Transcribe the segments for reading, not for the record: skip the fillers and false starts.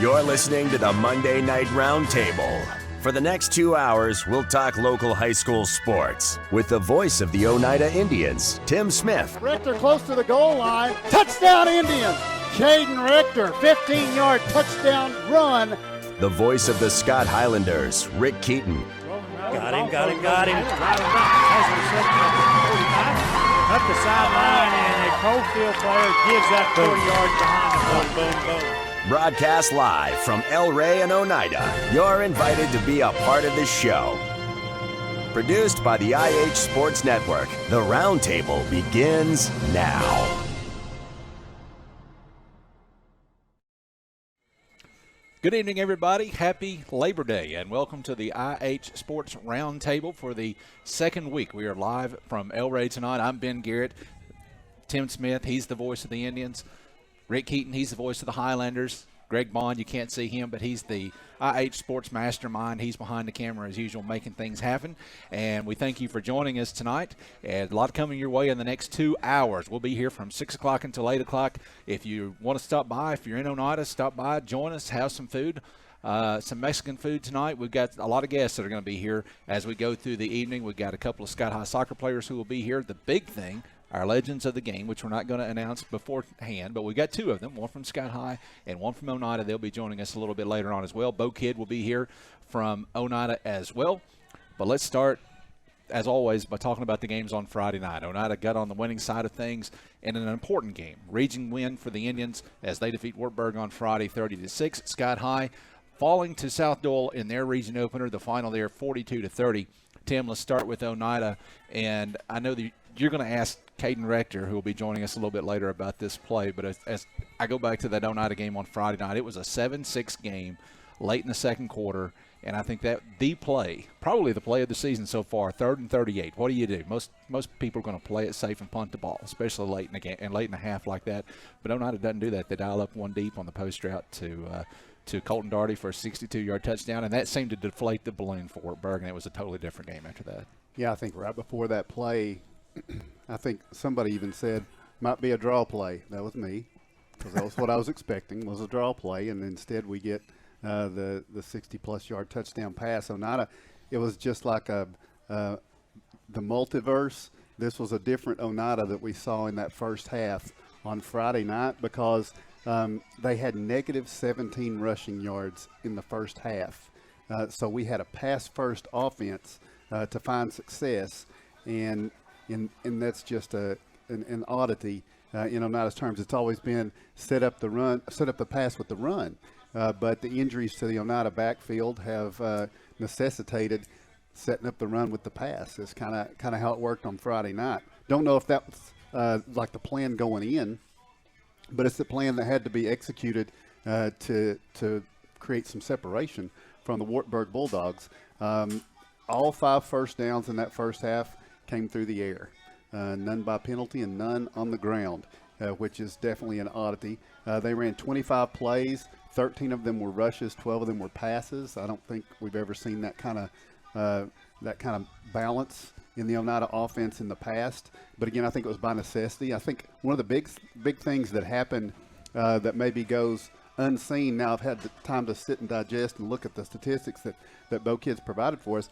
You're listening to the Monday Night Roundtable. For the next 2 hours, we'll talk local high school sports with the voice of the Oneida Indians, Tim Smith. Richter close to the goal line. Touchdown Indians! Caden Richter, 15-yard touchdown run. The voice of the Scott Highlanders, Rick Keaton. Got him. Up the sideline, and a Coalfield player gives that 40 yards behind him. Boom, boom, boom. Broadcast live from El Rey and Oneida. You're invited to be a part of the show. Produced by the IH Sports Network, the Roundtable begins now. Good evening, everybody. Happy Labor Day, and welcome to the IH Sports Roundtable for the second week. We are live from El Rey tonight. I'm Ben Garrett. Tim Smith, he's the voice of the Indians. Rick Keaton, he's the voice of the Highlanders. Greg Bond, you can't see him, but he's the IH Sports Mastermind. He's behind the camera, as usual, making things happen. And we thank you for joining us tonight. And a lot coming your way in the next 2 hours. We'll be here from 6 o'clock until 8 o'clock. If you want to stop by, if you're in Oneida, stop by, join us, have some food. Some Mexican food tonight. We've got a lot of guests that are going to be here as we go through the evening. We've got a couple of Scott High soccer players who will be here. The big thing, our legends of the game, which we're not going to announce beforehand, but we got two of them, one from Scott High and one from Oneida. They'll be joining us a little bit later on as well. Bo Kidd will be here from Oneida as well. But let's start, as always, by talking about the games on Friday night. Oneida got on the winning side of things in an important game. Region win for the Indians as they defeat Wartburg on Friday 30-6. Scott High falling to South Dole in their region opener, the final there 42-30. Tim, let's start with Oneida. And I know that you're going to ask Caden Richter, who will be joining us a little bit later, about this play. But as I go back to that Oneida game on Friday night, it was a 7-6 game late in the second quarter. And I think that the play, probably the play of the season so far, 3rd and 38. What do you do? Most people are going to play it safe and punt the ball, especially late in the game and late in the half like that. But Oneida doesn't do that. They dial up one deep on the post route to Colton Daugherty for a 62-yard touchdown, and that seemed to deflate the balloon for Wartburg, and it was a totally different game after that. Yeah, I think right before that play, I think somebody even said, might be a draw play. That was me, because that was what I was expecting, was a draw play, and instead we get the 60-plus yard touchdown pass. Oneida, it was just like the multiverse. This was a different Oneida that we saw in that first half on Friday night, because they had negative 17 rushing yards in the first half. So we had a pass-first offense to find success, and that's just an oddity in Oneida's terms. It's always been set up the pass with the run, but the injuries to the Oneida backfield have necessitated setting up the run with the pass. It's kind of how it worked on Friday night. Don't know if that was like the plan going in, but it's the plan that had to be executed to create some separation from the Wartburg Bulldogs. All 5 first downs in that first half came through the air. None by penalty and none on the ground, which is definitely an oddity. They ran 25 plays. 13 of them were rushes. 12 of them were passes. I don't think we've ever seen that kind of balance in the Oneida offense in the past. But again, I think it was by necessity. I think one of the big things that happened that maybe goes unseen. Now I've had the time to sit and digest and look at the statistics that Bo Kidd's provided for us.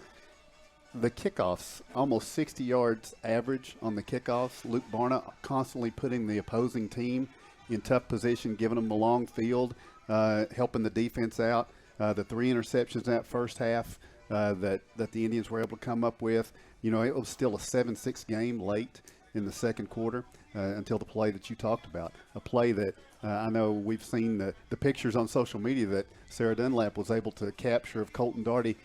The kickoffs, almost 60 yards average on the kickoffs. Luke Barna constantly putting the opposing team in tough position, giving them the long field, helping the defense out. The 3 interceptions in that first half that the Indians were able to come up with. You know, it was still a 7-6 game late in the second quarter until the play that you talked about. A play that I know we've seen the pictures on social media that Sarah Dunlap was able to capture of Colton Daugherty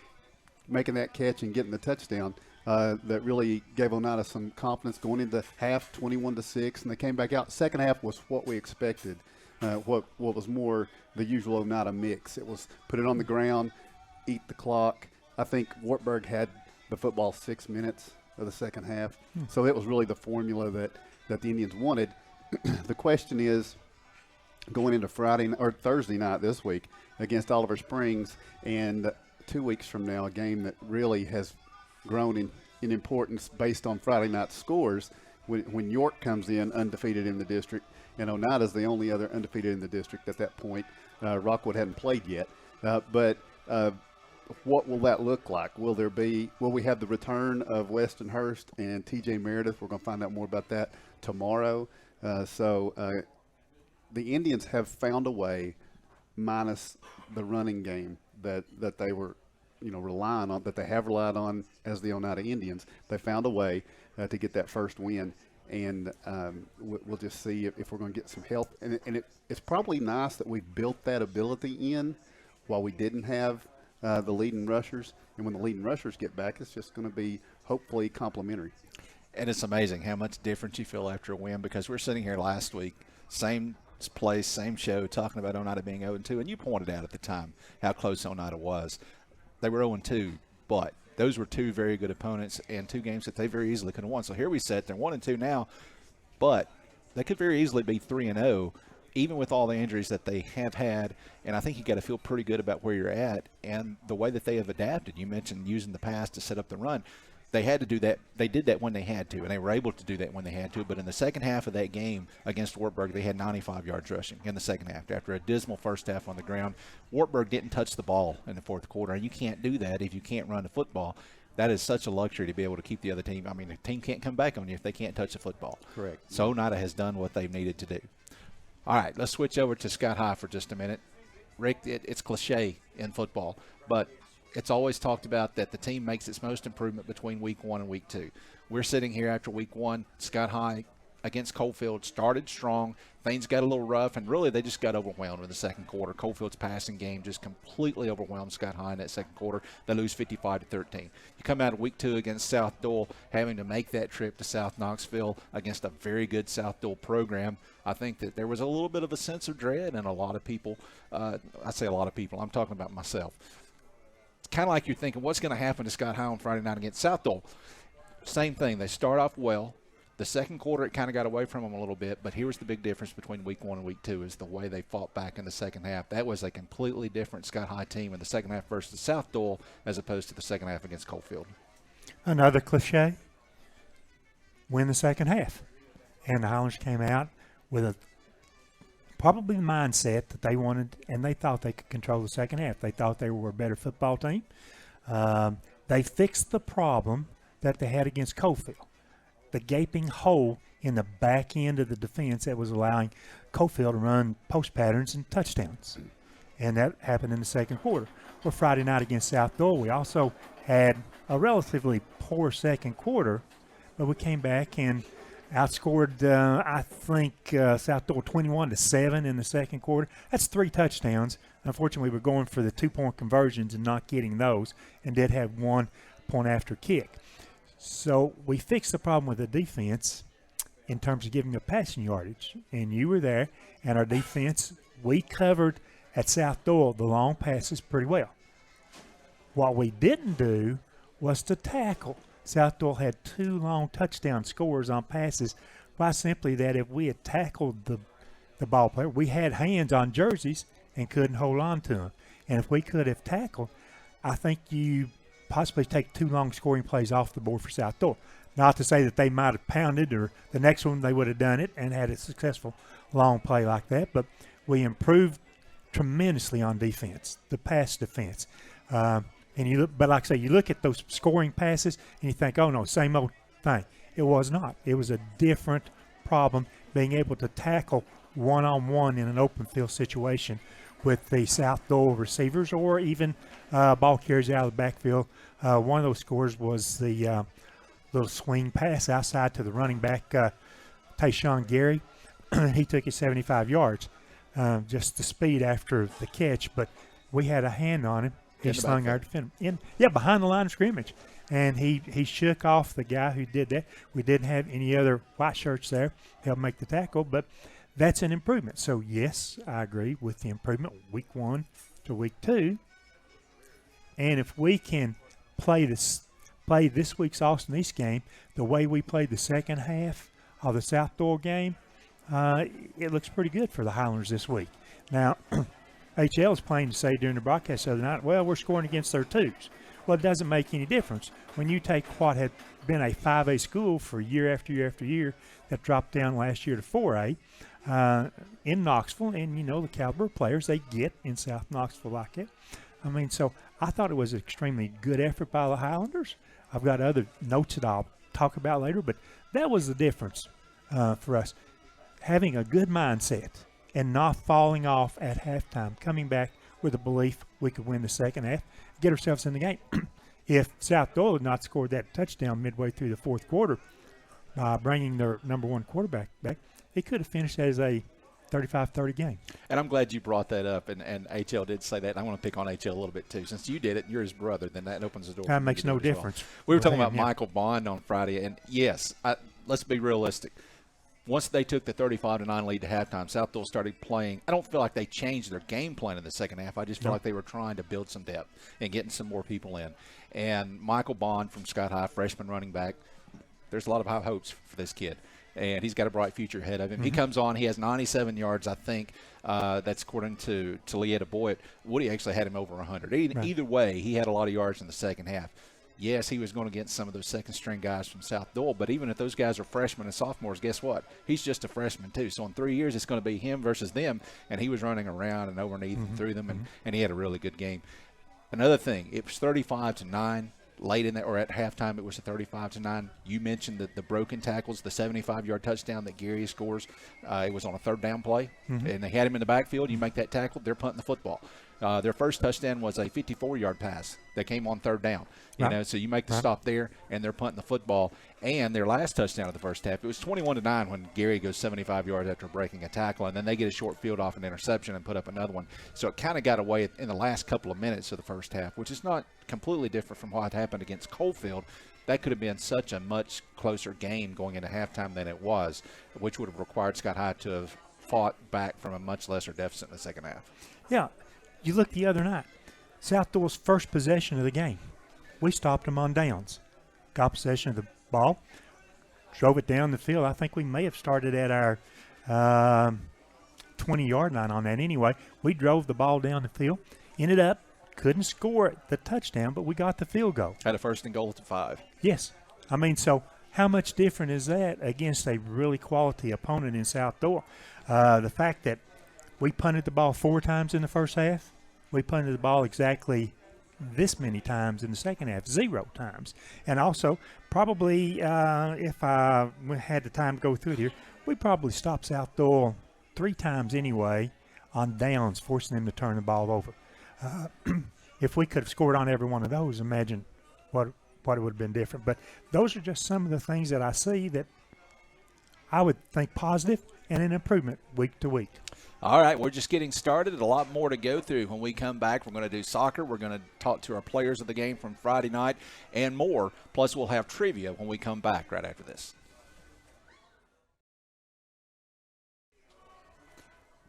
making that catch and getting the touchdown. That really gave Oneida some confidence going into half, 21-6, and they came back out. Second half was what we expected, what was more the usual Oneida mix. It was put it on the ground, eat the clock. I think Wartburg had the football 6 minutes of the second half, so it was really the formula that the Indians wanted. The question is, going into Thursday night this week against Oliver Springs, and 2 weeks from now, a game that really has grown in importance based on Friday night scores, when York comes in undefeated in the district, and Oneida's the only other undefeated in the district at that point. Rockwood hadn't played yet, but what will that look like? Will we have the return of Weston Hurst and TJ Meredith? We're going to find out more about that tomorrow. So the Indians have found a way, minus the running game that they were, relying on, that they have relied on as the Oneida Indians. They found a way to get that first win, and we'll just see if we're going to get some help. And it's probably nice that we built that ability in while we didn't have the leading rushers. And when the leading rushers get back, it's just going to be hopefully complementary. And it's amazing how much difference you feel after a win, because we're sitting here last week, same place, same show, talking about Oneida being 0-2, and you pointed out at the time how close Oneida was. They were 0-2, but those were two very good opponents and two games that they very easily could have won. So here we sit, they're 1-2 now, but they could very easily be 3-0, even with all the injuries that they have had. And I think you got to feel pretty good about where you're at and the way that they have adapted. You mentioned using the pass to set up the run. They had to do that. They did that when they had to, and they were able to do that when they had to. But in the second half of that game against Wartburg, they had 95 yards rushing in the second half after a dismal first half on the ground. Wartburg didn't touch the ball in the fourth quarter, and you can't do that if you can't run the football. That is such a luxury to be able to keep the other team. I mean, the team can't come back on you if they can't touch the football. Correct. So Oneida has done what they've needed to do. All right, let's switch over to Scott High for just a minute. Rick, it's cliche in football, but it's always talked about that the team makes its most improvement between week 1 and week 2. We're sitting here after week 1. Scott High against Coalfield started strong. Things got a little rough, and really they just got overwhelmed in the second quarter. Coalfield's passing game just completely overwhelmed Scott High in that second quarter. They lose 55-13. You come out of week 2 against South Dole, having to make that trip to South Knoxville against a very good South Dole program. I think that there was a little bit of a sense of dread, and a lot of people, I say a lot of people, I'm talking about myself. It's kind of like you're thinking, what's going to happen to Scott High on Friday night against South Dole? Same thing. They start off well. The second quarter, it kind of got away from them a little bit, but here was the big difference between week 1 and week 2 is the way they fought back in the second half. That was a completely different Scott High team in the second half versus South Dole as opposed to the second half against Coalfield. Another cliche, win the second half. And the Highlanders came out with probably the mindset that they wanted, and they thought they could control the second half. They thought they were a better football team. They fixed the problem that they had against Coalfield, the gaping hole in the back end of the defense that was allowing Coalfield to run post patterns and touchdowns. And that happened in the second quarter. Well, Friday night against South Dole, we also had a relatively poor second quarter, but we came back and outscored, I think, South Dole 21-7 in the second quarter. That's 3 touchdowns. Unfortunately, we were going for the 2-point conversions and not getting those, and did have 1 point after kick. So we fixed the problem with the defense in terms of giving up passing yardage. And you were there, and our defense, we covered at South Dole the long passes pretty well. What we didn't do was to tackle. South Dole had 2 long touchdown scores on passes by simply that if we had tackled the ball player, we had hands on jerseys and couldn't hold on to them. And if we could have tackled, I think you possibly take 2 long scoring plays off the board for South Dole. Not to say that they might have pounded or the next one they would have done it and had a successful long play like that, but we improved tremendously on defense, the pass defense. And you look, but like I say, you look at those scoring passes and you think, oh no, same old thing. It was not. It was a different problem, being able to tackle one-on-one in an open field situation with the South Dole receivers or even ball carriers out of the backfield. One of those scores was the little swing pass outside to the running back, Tayshawn Gary. He took it 75 yards, just the speed after the catch, but we had a hand on him. He slung our defender behind the line of scrimmage, and he shook off the guy who did that. We didn't have any other white shirts there help make the tackle, but that's an improvement. So yes, I agree with the improvement week 1 to week 2. And if we can play this week's Austin East game the way we played the second half of the South Dole game, it looks pretty good for the Highlanders this week. Now, HL is plain to say during the broadcast the other night, well, we're scoring against their 2s. Well, it doesn't make any difference. When you take what had been a 5A school for year after year after year that dropped down last year to 4A in Knoxville, and, the caliber of players they get in South Knoxville like it. I mean, so I thought it was an extremely good effort by the Highlanders. I've got other notes that I'll talk about later, but that was the difference for us. Having a good mindset and not falling off at halftime, coming back with a belief we could win the second half, get ourselves in the game. If South Doyle had not scored that touchdown midway through the fourth quarter by bringing their number one quarterback back, it could have finished as a 35-30 game. And I'm glad you brought that up, and HL did say that. And I want to pick on HL a little bit, too. Since you did it, you're his brother, then that opens the door. That makes no difference. Well. We were talking about Michael Bond on Friday, and, yes, let's be realistic. Once they took the 35-9 lead to halftime, South Doyle started playing. I don't feel like they changed their game plan in the second half. I just feel like they were trying to build some depth and getting some more people in. And Michael Bond from Scott High, freshman running back, there's a lot of high hopes for this kid. And he's got a bright future ahead of him. He comes on. He has 97 yards, I think. That's according to Lieta Boyd. Woody actually had him over 100. Either way, he had a lot of yards in the second half. Yes, he was going to get some of those second-string guys from South Doyle, but even if those guys are freshmen and sophomores, guess what? He's just a freshman too. So in 3 years, it's going to be him versus them, and he was running around and underneath and through them, and he had a really good game. Another thing, it was 35-9. Late in that, or at halftime, it was a 35-9. You mentioned the broken tackles, the 75-yard touchdown that Gary scores. It was on a third down play, and they had him in the backfield. You make that tackle, they're punting the football. Their first touchdown was a 54-yard pass that came on third down. So you make the stop there, and they're punting the football. And their last touchdown of the first half, it was 21-9 when Gary goes 75 yards after breaking a tackle, and then they get a short field off an interception and put up another one. So it kind of got away in the last couple of minutes of the first half, which is not completely different from what happened against Coalfield. That could have been such a much closer game going into halftime than it was, which would have required Scott High to have fought back from a much lesser deficit in the second half. Yeah. You look the other night, South Doyle's first possession of the game. We stopped them on downs. Got possession of the ball, drove it down the field. I think we may have started at our 20-yard line on that anyway. We drove the ball down the field, ended up, couldn't score the touchdown, but we got the field goal. Had a first and goal to 5. Yes. I mean, so how much different is that against a really quality opponent in South Doyle? The fact that we punted the ball 4 times in the first half, we punted the ball exactly this many times in the second half, 0 times. And also, probably if I had the time to go through it here, we probably stopped South Doyle 3 times anyway on downs, forcing them to turn the ball over. If we could have scored on every one of those, imagine what it would have been different. But those are just some of the things that I see that I would think positive and an improvement week to week. All right, we're just getting started. A lot more to go through. When we come back, we're going to do soccer. We're going to talk to our players of the game from Friday night and more. Plus, we'll have trivia when we come back right after this.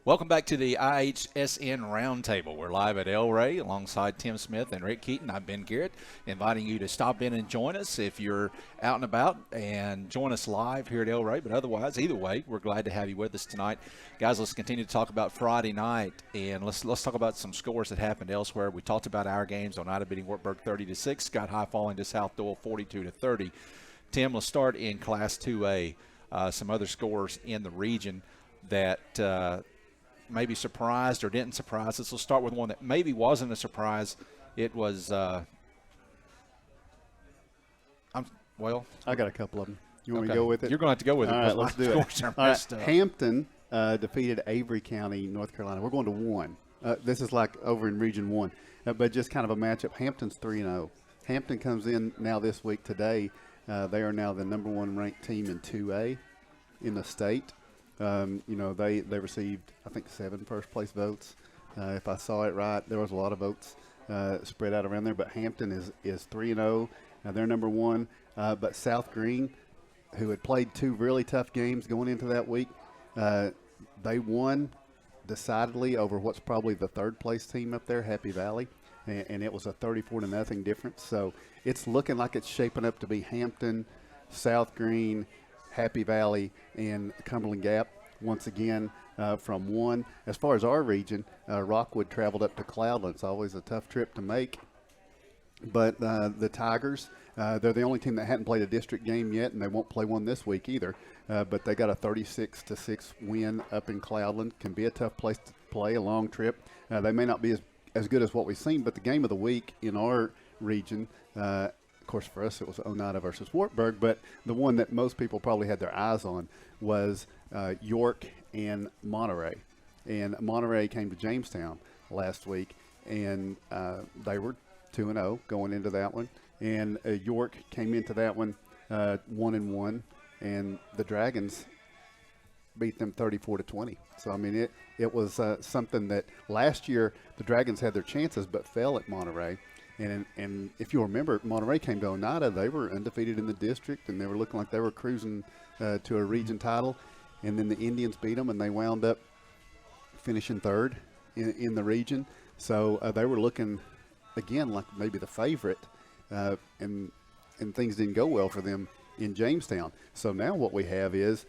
Welcome back to the IHSN Roundtable. We're live at El Rey alongside Tim Smith and Rick Keaton. I'm Ben Garrett, inviting you to stop in and join us if you're out and about, and join us live here at El Rey. But otherwise, either way, we're glad to have you with us tonight. Guys, let's continue to talk about Friday night, and let's talk about some scores that happened elsewhere. We talked about our games. Oneida beating Wartburg 30-6, Scott High falling to South Doyle 42-30. Tim, let's start in Class 2A. Some other scores in the region that maybe surprised or didn't surprise us. We'll start with one that maybe wasn't a surprise. It was, I got a couple of them. You want me to go with it? You're going to have to go with it. All right, let's do it. All right. Hampton defeated Avery County, North Carolina. We're going to 1. This is like over in Region 1, but just kind of a matchup. Hampton's 3-0. Hampton comes in now this week today. They are now the number 1 ranked team in 2A in the state. They received, I think, 7 first-place votes. If I saw it right, there was a lot of votes spread out around there. But Hampton is 3-0. They're number 1. But South Green, who had played 2 really tough games going into that week, they won decidedly over what's probably the third-place team up there, Happy Valley. And it was a 34-0 difference. So it's looking like it's shaping up to be Hampton, South Green, Happy Valley, and Cumberland Gap once again from 1. As far as our region, Rockwood traveled up to Cloudland. It's always a tough trip to make. But the Tigers, they're the only team that hadn't played a district game yet, and they won't play one this week either. But they got a 36-6 win up in Cloudland. Can be a tough place to play, a long trip. They may not be as good as what we've seen, but the game of the week in our region, of course for us it was Oneida versus Wartburg, but the one that most people probably had their eyes on was York and Monterey. And Monterey came to Jamestown last week, and they were 2-0 going into that one. And York came into that one 1-1, and the Dragons beat them 34-20. So, I mean, it was something that last year the Dragons had their chances but fell at Monterey. And if you remember, Monterey came to Oneida. They were undefeated in the district, and they were looking like they were cruising to a region title. And then the Indians beat them, and they wound up finishing third in the region. So they were looking, again, like maybe the favorite, and things didn't go well for them in Jamestown. So now what we have is,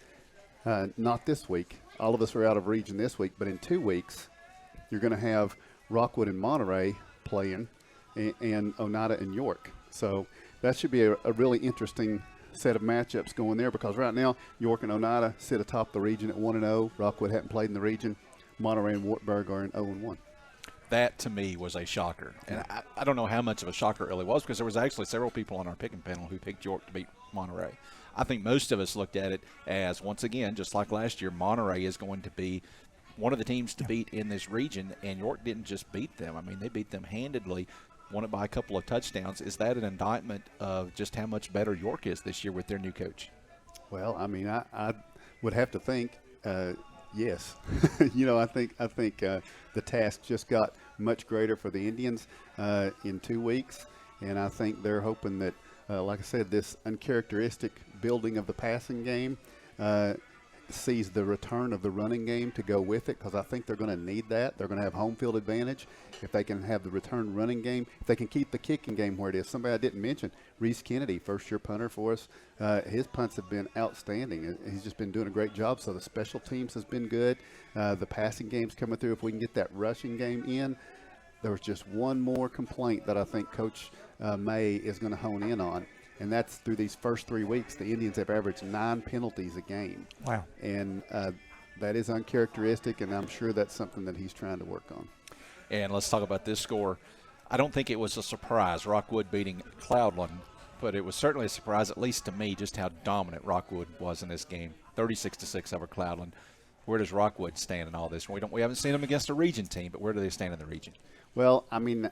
not this week. All of us are out of region this week, but in 2 weeks, you're going to have Rockwood and Monterey playing, and Oneida and York. So that should be a really interesting set of matchups going there, because right now York and Oneida sit atop the region at 1-0. Rockwood hadn't played in the region. Monterey and Wartburg are in 0-1. That, to me, was a shocker. And I don't know how much of a shocker it really was, because there was actually several people on our picking panel who picked York to beat Monterey. I think most of us looked at it as, once again, just like last year, Monterey is going to be one of the teams to beat in this region, and York didn't just beat them. I mean, they beat them handedly, won it by a couple of touchdowns. Is that an indictment of just how much better York is this year with their new coach? Well, I mean, I would have to think yes. I think the task just got much greater for the Indians in 2 weeks, and I think they're hoping that, like I said, this uncharacteristic building of the passing game sees the return of the running game to go with it, because I think they're going to need that. They're going to have home field advantage if they can have the return running game. If they can keep the kicking game where it is. Somebody I didn't mention, Reese Kennedy, first-year punter for us. His punts have been outstanding. He's just been doing a great job. So the special teams has been good. The passing game's coming through. If we can get that rushing game in, there was just one more complaint that I think Coach May is going to hone in on. And that's through these first 3 weeks, the Indians have averaged 9 penalties a game. Wow. And that is uncharacteristic, and I'm sure that's something that he's trying to work on. And let's talk about this score. I don't think it was a surprise, Rockwood beating Cloudland, but it was certainly a surprise, at least to me, just how dominant Rockwood was in this game. 36-6 over Cloudland. Where does Rockwood stand in all this? We haven't seen them against a region team, but where do they stand in the region? Well, I mean,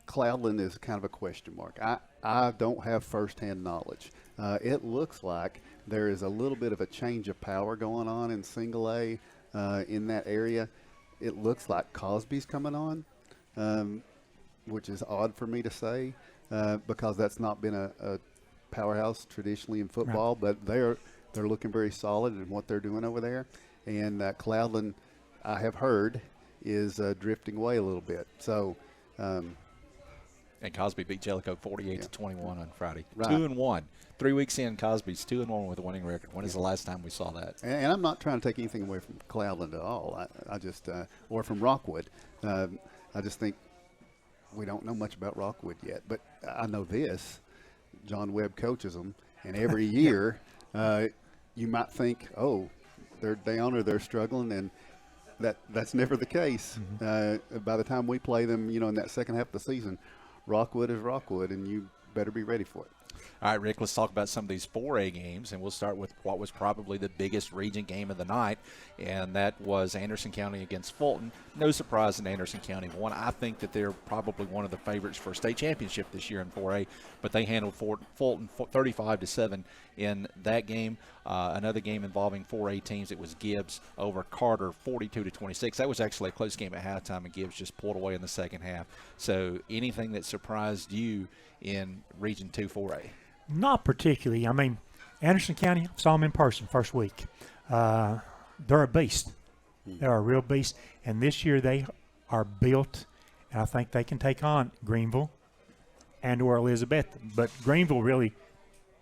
Cloudland is kind of a question mark. I don't have firsthand knowledge. It looks like there is a little bit of a change of power going on in single A in that area. It looks like Cosby's coming on, which is odd for me to say because that's not been a powerhouse traditionally in football, right. But they're looking very solid in what they're doing over there. And Cloudland, I have heard, is drifting away a little bit. So. And Cosby beat Jellicoe 48-21 on Friday. Right. 2-1. 3 weeks in, Cosby's 2-1 with a winning record. When is the last time we saw that? And I'm not trying to take anything away from Cloudland at all. I just or from Rockwood. I just think we don't know much about Rockwood yet. But I know this: John Webb coaches them, and every year you might think, oh, they're down or they're struggling, and that's never the case. Mm-hmm. By the time we play them, in that second half of the season, Rockwood is Rockwood, and you better be ready for it. All right, Rick, let's talk about some of these 4A games, and we'll start with what was probably the biggest region game of the night, and that was Anderson County against Fulton. No surprise that Anderson County won. I think that they're probably one of the favorites for a state championship this year in 4A, but they handled Fulton 35-7 in that game. Another game involving 4A teams, it was Gibbs over Carter 42-26. That was actually a close game at halftime, and Gibbs just pulled away in the second half. So anything that surprised you in Region 2 4A? Not particularly. I mean, Anderson County, I saw them in person first week. They're a beast. They're a real beast. And this year they are built, and I think they can take on Greenville and or Elizabethton. But Greenville really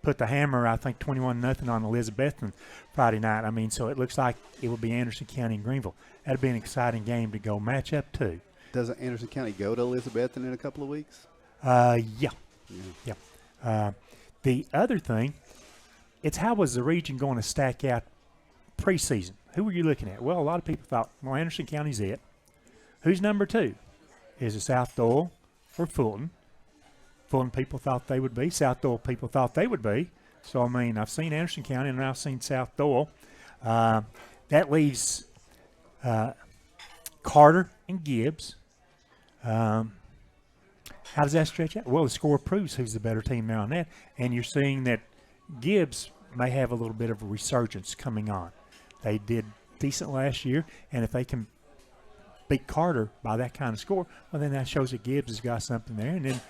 put the hammer, I think, 21-0 on Elizabethton Friday night. I mean, so it looks like it will be Anderson County and Greenville. That'd be an exciting game to go match up to. Doesn't Anderson County go to Elizabethton in a couple of weeks? Yeah. Yeah. The other thing, it's how was the region going to stack out preseason? Who were you looking at? Well, a lot of people thought, well, Anderson County's it. Who's number 2? Is it South Doyle or Fulton? Fulton people thought they would be. South Doyle people thought they would be. So, I mean, I've seen Anderson County and I've seen South Doyle. That leaves Carter and Gibbs. How does that stretch out? Well, the score proves who's the better team now on that. And you're seeing that Gibbs may have a little bit of a resurgence coming on. They did decent last year, and if they can beat Carter by that kind of score, well, then that shows that Gibbs has got something there. And then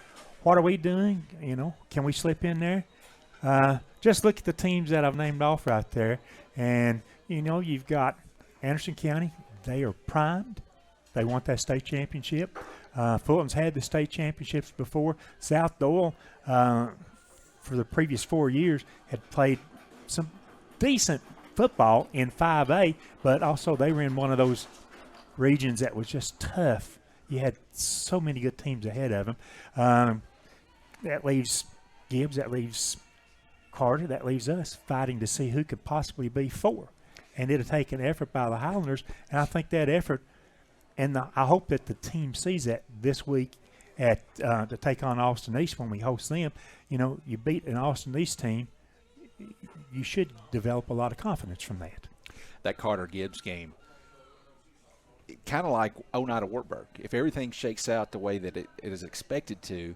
what are we doing? You know, can we slip in there? Just look at the teams that I've named off right there. And, you know, you've got Anderson County. They are primed. They want that state championship. Fulton's had the state championships before. South Doyle, for the previous 4 years, had played some decent football in 5A, but also they were in one of those regions that was just tough. You had so many good teams ahead of them. That leaves Gibbs, that leaves Carter, that leaves us fighting to see who could possibly be 4. And it'll take an effort by the Highlanders, and I think that effort, and I hope that the team sees that this week at to take on Austin East when we host them. You know, you beat an Austin East team, you should develop a lot of confidence from that. That Carter-Gibbs game, kind of like Oneida Wartburg. If everything shakes out the way that it is expected to,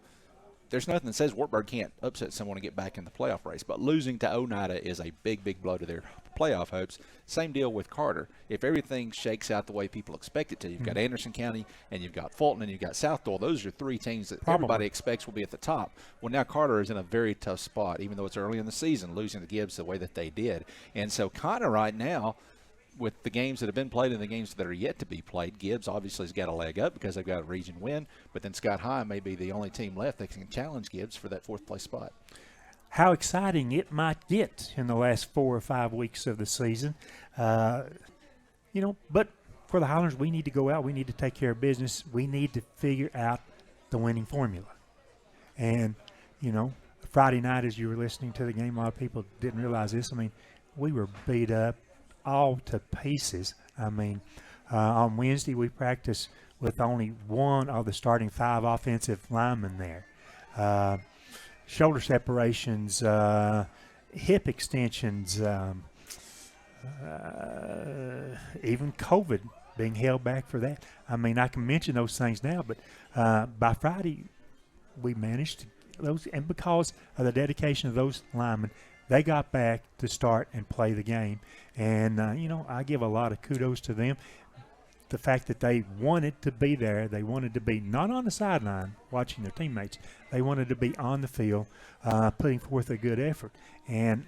there's nothing that says Wartburg can't upset someone and get back in the playoff race. But losing to Oneida is a big, big blow to their playoff hopes. Same deal with Carter. If everything shakes out the way people expect it to, you've got Anderson County and you've got Fulton and you've got South Doyle. Those are 3 teams that everybody expects will be at the top. Well, now Carter is in a very tough spot, even though it's early in the season, losing to Gibbs the way that they did. And so kind of right now, with the games that have been played and the games that are yet to be played, Gibbs obviously has got a leg up because they've got a region win, but then Scott High may be the only team left that can challenge Gibbs for that 4th place spot. How exciting it might get in the last 4 or 5 weeks of the season. You know, but for the Highlanders, we need to go out. We need to take care of business. We need to figure out the winning formula. And, you know, Friday night as you were listening to the game, a lot of people didn't realize this. I mean, we were beat up all to pieces. I mean, on Wednesday we practiced with only one of the starting 5 offensive linemen there. Shoulder separations, hip extensions, even COVID being held back for that. I mean, I can mention those things now, but by Friday we managed to those, and because of the dedication of those linemen, they got back to start and play the game. And, you know, I give a lot of kudos to them. The fact that they wanted to be there, they wanted to be not on the sideline watching their teammates. They wanted to be on the field, putting forth a good effort. And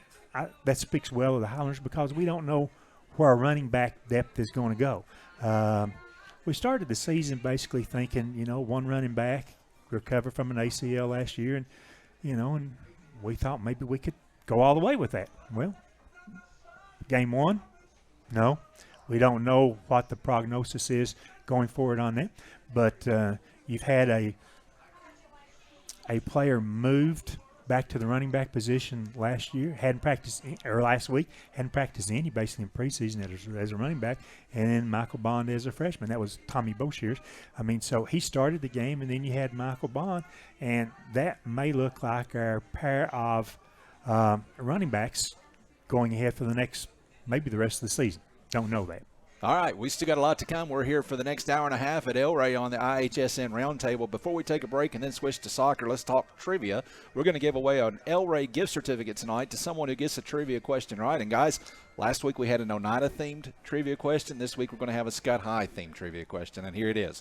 that speaks well of the Highlanders because we don't know where our running back depth is going to go. We started the season basically thinking, you know, one running back recovered from an ACL last year, and, you know, and we thought maybe we could go all the way with that. Well, game 1, no. We don't know what the prognosis is going forward on that, but you've had a player moved back to the running back position last year, hadn't practiced or last week, hadn't practiced any basically in preseason as a running back, and then Michael Bond as a freshman. That was Tommy Boshears. I mean, so he started the game, and then you had Michael Bond, and that may look like our pair of running backs going ahead for the next, maybe the rest of the season. Don't know that. All right, we still got a lot to come. We're here for the next hour and a half at El Rey on the IHSN Roundtable. Before we take a break and then switch to soccer, let's talk trivia. We're going to give away an El Rey gift certificate tonight to someone who gets a trivia question right. And, guys, last week we had an Oneida-themed trivia question. This week we're going to have a Scott High-themed trivia question, and here it is.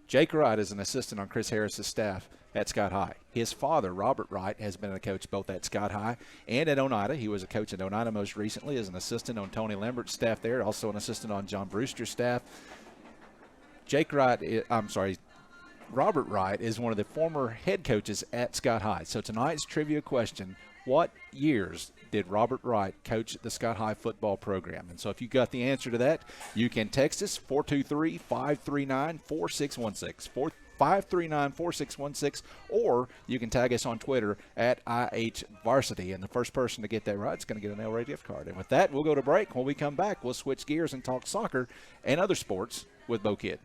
Jake Wright is an assistant on Chris Harris's staff at Scott High. His father, Robert Wright, has been a coach both at Scott High and at Oneida. He was a coach at Oneida most recently as an assistant on Tony Lambert's staff there, also an assistant on John Brewster's staff. Robert Wright is one of the former head coaches at Scott High. So tonight's trivia question, what years did Robert Wright coach the Scott High football program? And so if you got the answer to that, you can text us 423-539-4616. 539-4616, or you can tag us on Twitter at IHVarsity. And the first person to get that right is going to get an El Rey gift card. And with that, we'll go to break. When we come back, we'll switch gears and talk soccer and other sports with Bo Kidd.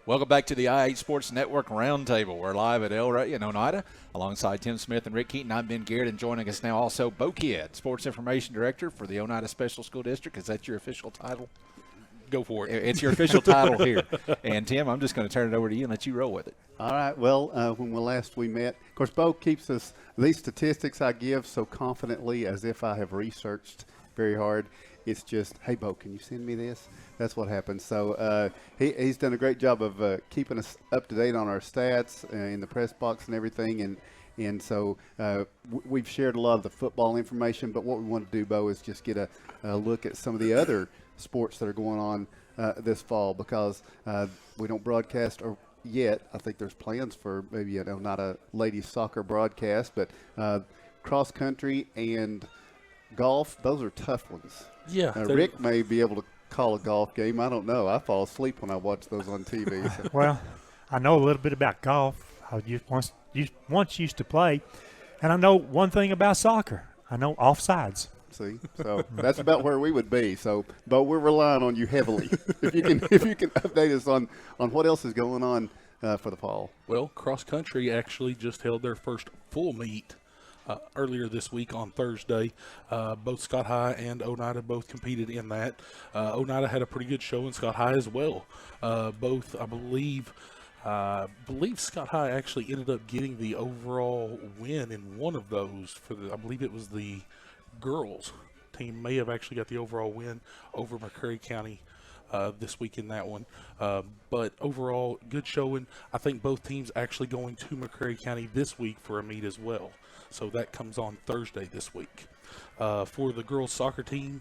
Welcome back to the IH Sports Network Roundtable. We're live at El Rey in Oneida alongside Tim Smith and Rick Keaton. I'm Ben Garrett, and joining us now also Bo Kidd, Sports Information Director for the Oneida Special School District. Is that your official title? Go for it. It's your official title here. And, Tim, I'm just going to turn it over to you and let you roll with it. All right. Well, when we met, of course, Bo keeps us these statistics I give so confidently as if I have researched very hard. It's just, hey, Bo, can you send me this? That's what happens. So he's done a great job of keeping us up to date on our stats in the press box and everything. And so we've shared a lot of the football information. But what we want to do, Bo, is just get a look at some of the other sports that are going on this fall, because we don't broadcast yet. I think there's plans for maybe not a ladies soccer broadcast, but cross country and golf, those are tough ones. Yeah. Rick may be able to call a golf game. I don't know. I fall asleep when I watch those on TV. So. Well, I know a little bit about golf. I once used to play, and I know one thing about soccer. I know offsides. See, so that's about where we would be. So, but we're relying on you heavily. if you can update us on what else is going on for the fall. Well, cross country actually just held their first full meet earlier this week on Thursday. Both Scott High and Oneida both competed in that. Oneida had a pretty good show, and Scott High as well. Both, I believe Scott High actually ended up getting the overall win in one of those. I believe it was the girls team may have actually got the overall win over McCreary County this week in that one. But overall, good showing. I think both teams actually going to McCreary County this week for a meet as well. So that comes on Thursday this week. For the girls soccer team,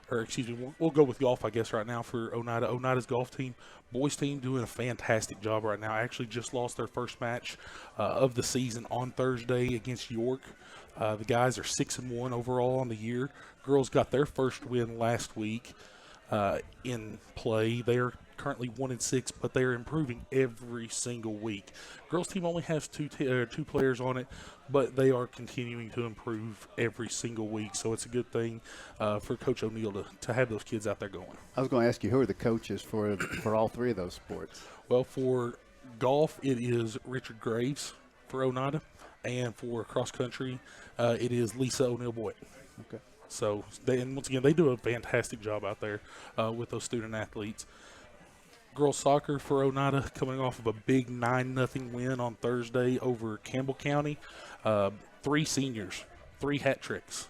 or excuse me, we'll go with golf, I guess, right now for Oneida. Oneida's golf team, boys team doing a fantastic job right now. Actually just lost their first match of the season on Thursday against York. The guys are 6-1 overall on the year. Girls got their first win last week in play. They are currently 1-6, but they are improving every single week. Girls team only has two players on it, but they are continuing to improve every single week. So it's a good thing for Coach O'Neill to have those kids out there going. I was going to ask you, who are the coaches for all three of those sports? Well, for golf, it is Richard Graves for Oneida, and for cross country, it is Lisa O'Neill-Boyd. Okay. So, once again, they do a fantastic job out there with those student athletes. Girls soccer for Oneida coming off of a big 9-0 win on Thursday over Campbell County. 3 seniors, 3 hat tricks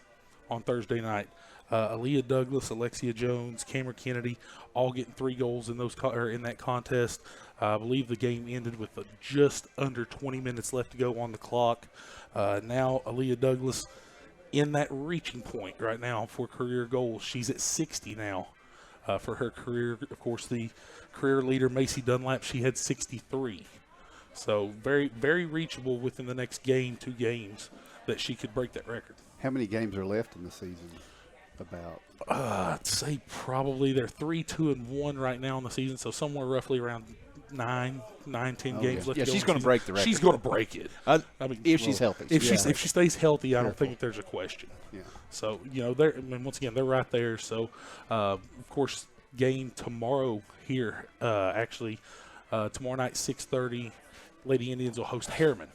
on Thursday night. Aaliyah Douglas, Alexia Jones, Cameron Kennedy, all getting 3 goals in that contest. I believe the game ended with just under 20 minutes left to go on the clock. Now Aaliyah Douglas in that reaching point right now for career goals. She's at 60 now for her career. Of course, the career leader, Macy Dunlap, she had 63. So very, very reachable within the next 2 games that she could break that record. How many games are left in the season? About? I'd say probably they're 3-2-1 right now in the season, so somewhere roughly around 10 games left. Yeah, she's going to break the record. She's going to break it. I mean, if she's healthy. If she stays healthy, I don't think there's a question. Yeah. So once again, they're right there. So of course, game tomorrow here. Tomorrow night, 6:30, Lady Indians will host Harriman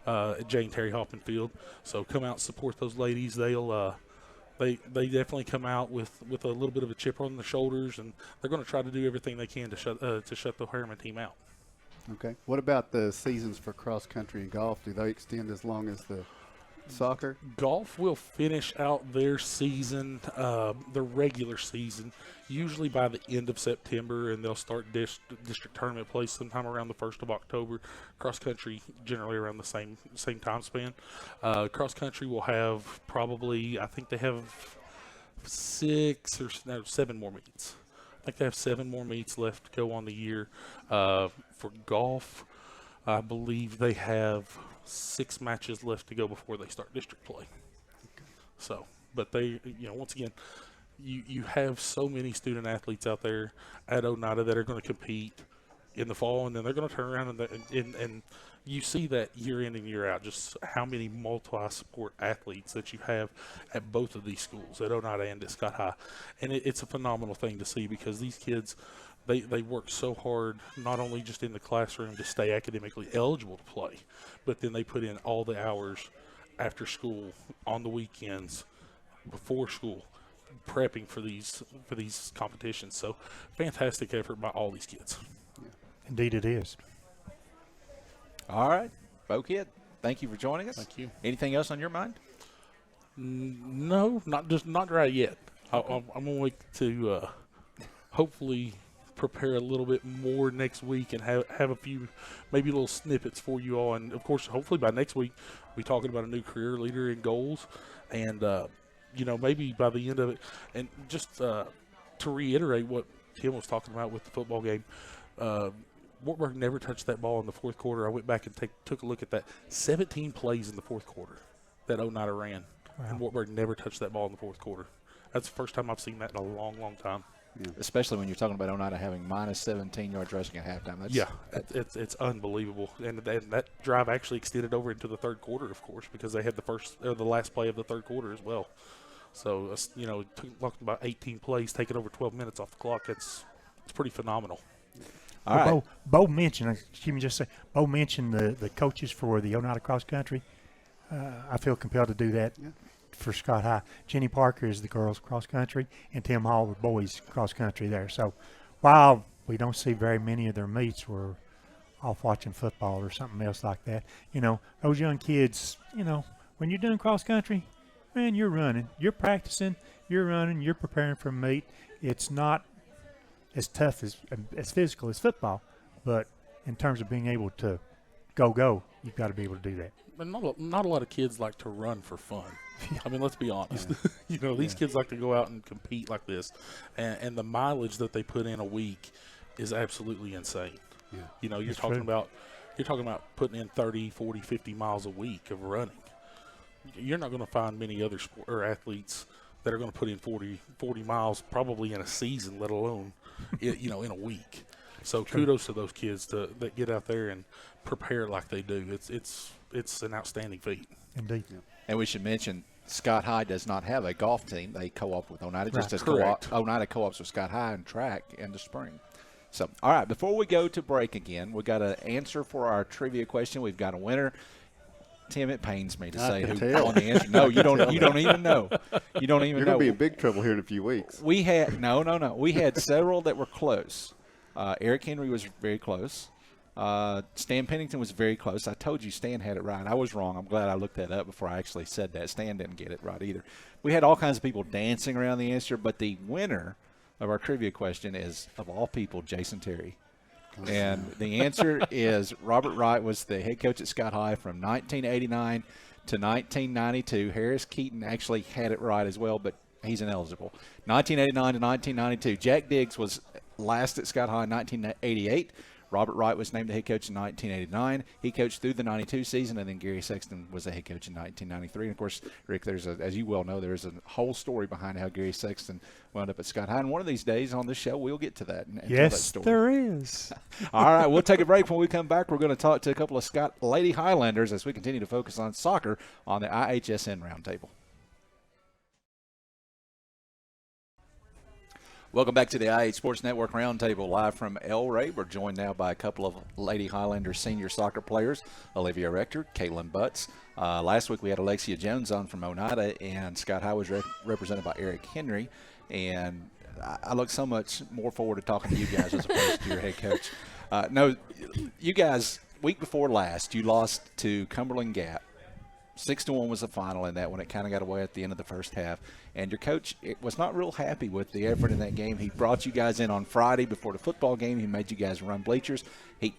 at Jane Terry Hoffman Field. So come out and support those ladies. They'll They definitely come out with a little bit of a chip on their shoulders, and they're going to try to do everything they can to shut the Harriman team out. Okay. What about the seasons for cross country and golf? Do they extend as long as the soccer? Golf will finish out their season, the regular season, usually by the end of September, and they'll start district tournament play sometime around the 1st of October. Cross country generally around the same time span. Cross country will have probably, I think they have 7 more meets. I think they have 7 more meets left to go on the year. For golf, I believe they have 6 matches left to go before they start district play. So, but they, once again, you have so many student athletes out there at Oneida that are going to compete in the fall, and then they're going to turn around and you see that year in and year out, just how many multi-sport athletes that you have at both of these schools, at Oneida and at Scott High. And it's a phenomenal thing to see, because these kids, they work so hard, not only just in the classroom to stay academically eligible to play, but then they put in all the hours after school, on the weekends, before school, prepping for these competitions. So fantastic effort by all these kids. Indeed it is. All right, Bo Kid, thank you for joining us. Thank you. Anything else on your mind? No, not right yet. I'm gonna wait to hopefully prepare a little bit more next week and have a few maybe little snippets for you all. And of course, hopefully by next week, we'll be talking about a new career leader and goals, and maybe by the end of it, and just to reiterate what Tim was talking about with the football game. Wartburg never touched that ball in the fourth quarter. I went back and took a look at that. 17 plays in the fourth quarter that Oneida ran. Wow. And Wartburg never touched that ball in the fourth quarter. That's the first time I've seen that in a long, long time. Yeah. Especially when you're talking about Oneida having minus 17 yards rushing at halftime. It's unbelievable. And that drive actually extended over into the third quarter, of course, because they had the last play of the third quarter as well. So, talking about 18 plays, taking over 12 minutes off the clock, it's pretty phenomenal. All right. Bo mentioned, Bo mentioned the coaches for the Oneida Cross Country. I feel compelled to do that for Scott High. Jenny Parker is the girls cross country, and Tim Hall the boys cross country there. So while we don't see very many of their meets, we're off watching football or something else like that. Those young kids, when you're doing cross country, man, you're running, you're practicing, you're running, you're preparing for a meet. It's not as tough as physical as football, but in terms of being able to go, you've got to be able to do that. But not a lot of kids like to run for fun. I mean, let's be honest. These kids like to go out and compete like this, and the mileage that they put in a week is absolutely insane. Yeah. You're talking about putting in 30, 40, 50 miles a week of running. You're not going to find many other athletes that are going to put in 40 miles probably in a season, let alone in a week. So kudos to those kids that get out there and prepare like they do. It's an outstanding feat. Indeed. Yeah. And we should mention Scott High does not have a golf team. They co-op with Oneida, just as Oneida co-ops with Scott High and track in the spring. So, all right, before we go to break again, we've got an answer for our trivia question. We've got a winner. Tim, it pains me to say who won the answer. No, you don't even know. You don't even know. You're going to be in big trouble here in a few weeks. We had no. We had several that were close. Eric Henry was very close. Stan Pennington was very close. I told you Stan had it right. I was wrong. I'm glad I looked that up before I actually said that. Stan didn't get it right either. We had all kinds of people dancing around the answer, but the winner of our trivia question is, of all people, Jason Terry. And the answer is Robert Wright was the head coach at Scott High from 1989 to 1992. Harris Keaton actually had it right as well, but he's ineligible. 1989 to 1992. Jack Diggs was last at Scott High in 1988. Robert Wright was named the head coach in 1989. He coached through the 92 season, and then Gary Sexton was the head coach in 1993. And, of course, Rick, as you well know, there's a whole story behind how Gary Sexton wound up at Scott High. And one of these days on this show, we'll get to that and tell that story. There is. All right, we'll take a break. When we come back, we're going to talk to a couple of Scott Lady Highlanders as we continue to focus on soccer on the IHSN Roundtable. Welcome back to the IH Sports Network Roundtable live from El Rey. We're joined now by a couple of Lady Highlanders senior soccer players, Olivia Rector, Caitlin Butts. Last week we had Alexia Jones on from Oneida, and Scott High was represented by Eric Henry. And I look so much more forward to talking to you guys as opposed to your head coach. No, you guys, week before last, you lost to Cumberland Gap. 6-1 was the final in that one. It kind of got away at the end of the first half. And your coach was not real happy with the effort in that game. He brought you guys in on Friday before the football game. He made you guys run bleachers.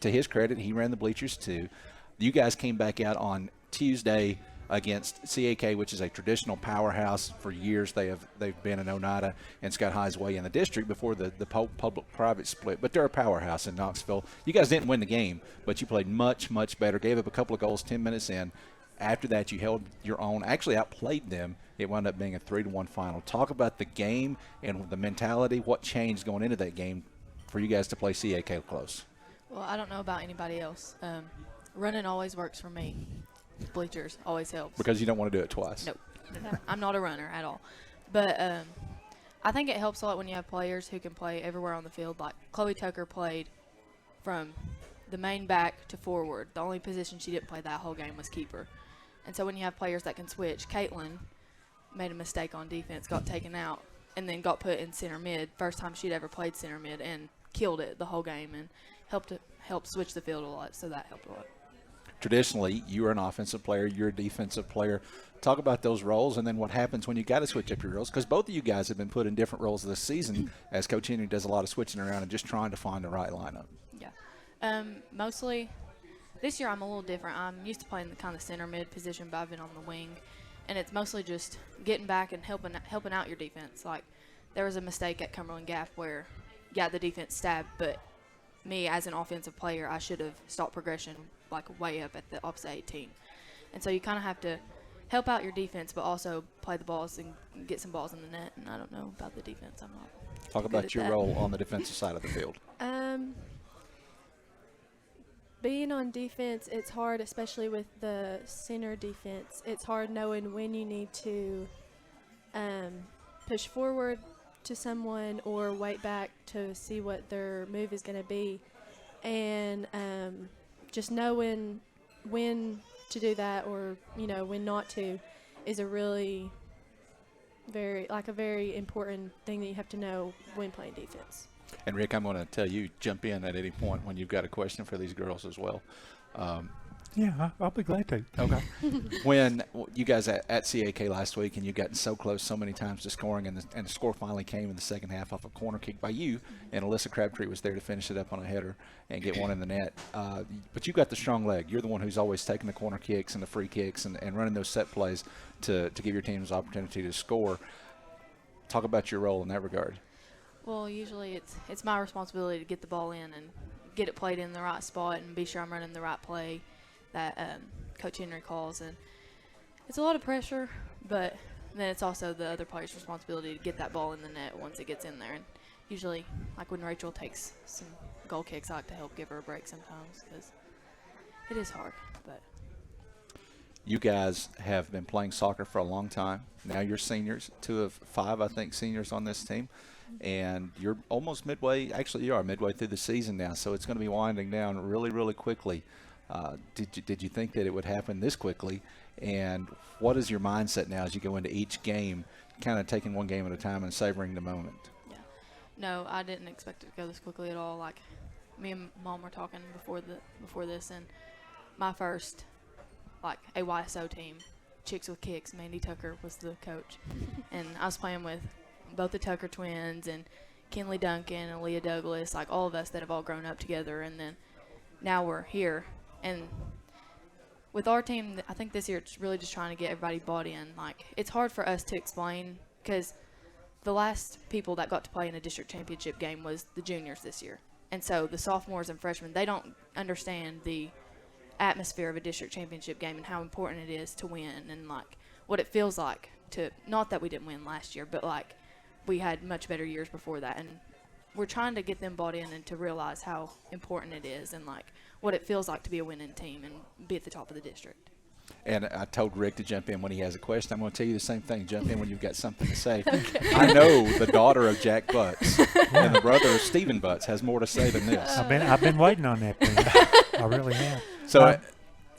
To his credit, he ran the bleachers too. You guys came back out on Tuesday against CAK, which is a traditional powerhouse. For years they've been in Oneida and Scott High's way in the district before the public-private split. But they're a powerhouse in Knoxville. You guys didn't win the game, but you played much, much better. Gave up a couple of goals 10 minutes in. After that, you held your own, actually outplayed them. It wound up being a 3-1 final. Talk about the game and the mentality. What changed going into that game for you guys to play CAK close? Well, I don't know about anybody else. Running always works for me. Bleachers always helps. Because you don't want to do it twice. Nope. I'm not a runner at all. But I think it helps a lot when you have players who can play everywhere on the field. Like Chloe Tucker played from the main back to forward. The only position she didn't play that whole game was keeper. And so when you have players that can switch, Caitlin made a mistake on defense, got taken out, and then got put in center mid. First time she'd ever played center mid, and killed it the whole game and helped switch the field a lot. So that helped a lot. Traditionally, you're an offensive player, you're a defensive player. Talk about those roles and then what happens when you got to switch up your roles, because both of you guys have been put in different roles this season as Coach Henry does a lot of switching around and just trying to find the right lineup. Yeah. Mostly this year I'm a little different. I'm used to playing the kind of center mid position, but I've been on the wing. And it's mostly just getting back and helping out your defense. Like there was a mistake at Cumberland Gap where, yeah, the defense stabbed, but me as an offensive player, I should have stopped progression like way up at the opposite 18. And so you kind of have to help out your defense, but also play the balls and get some balls in the net. And I don't know about the defense. I'm not. Talk about your role on the defensive side of the field. Being on defense, it's hard, especially with the center defense. It's hard knowing when you need to push forward to someone or wait back to see what their move is going to be. And just knowing when to do that or, when not to is a really very important thing that you have to know when playing defense. And Rick, I'm going to tell you, jump in at any point when you've got a question for these girls as well. Yeah, I'll be glad to. Okay. When you guys at CAK last week and you've gotten so close so many times to scoring, and the score finally came in the second half off a corner kick by you, and Alyssa Crabtree was there to finish it up on a header and get one in the net. But you got the strong leg. You're the one who's always taking the corner kicks and the free kicks and running those set plays to give your teams opportunity to score. Talk about your role in that regard. Well, usually it's my responsibility to get the ball in and get it played in the right spot and be sure I'm running the right play that Coach Henry calls. And it's a lot of pressure, but then it's also the other player's responsibility to get that ball in the net once it gets in there. And usually, like when Rachel takes some goal kicks, I like to help give her a break sometimes because it is hard. But you guys have been playing soccer for a long time. Now you're seniors, 2 of 5, I think, seniors on this team. And you're almost midway, actually you are midway through the season now, so it's going to be winding down really, really quickly. Did you think that it would happen this quickly? And what is your mindset now as you go into each game, kind of taking one game at a time and savoring the moment? Yeah. No, I didn't expect it to go this quickly at all. Like, me and Mom were talking before this, and my first, AYSO team, Chicks with Kicks, Mandy Tucker was the coach. And I was playing with both the Tucker twins and Kinley Duncan and Leah Douglas, all of us that have all grown up together. And then now we're here. And with our team, I think this year it's really just trying to get everybody bought in. It's hard for us to explain because the last people that got to play in a district championship game was the juniors this year. And so the sophomores and freshmen, they don't understand the atmosphere of a district championship game and how important it is to win and what it feels like to, not that we didn't win last year, but we had much better years before that. And we're trying to get them bought in and to realize how important it is and what it feels like to be a winning team and be at the top of the district. And I told Rick to jump in when he has a question. I'm going to tell you the same thing. Jump in when you've got something to say. Okay. I know the daughter of Jack Butts and the brother of Stephen Butts has more to say than this. I've been waiting on that thing. I really have. So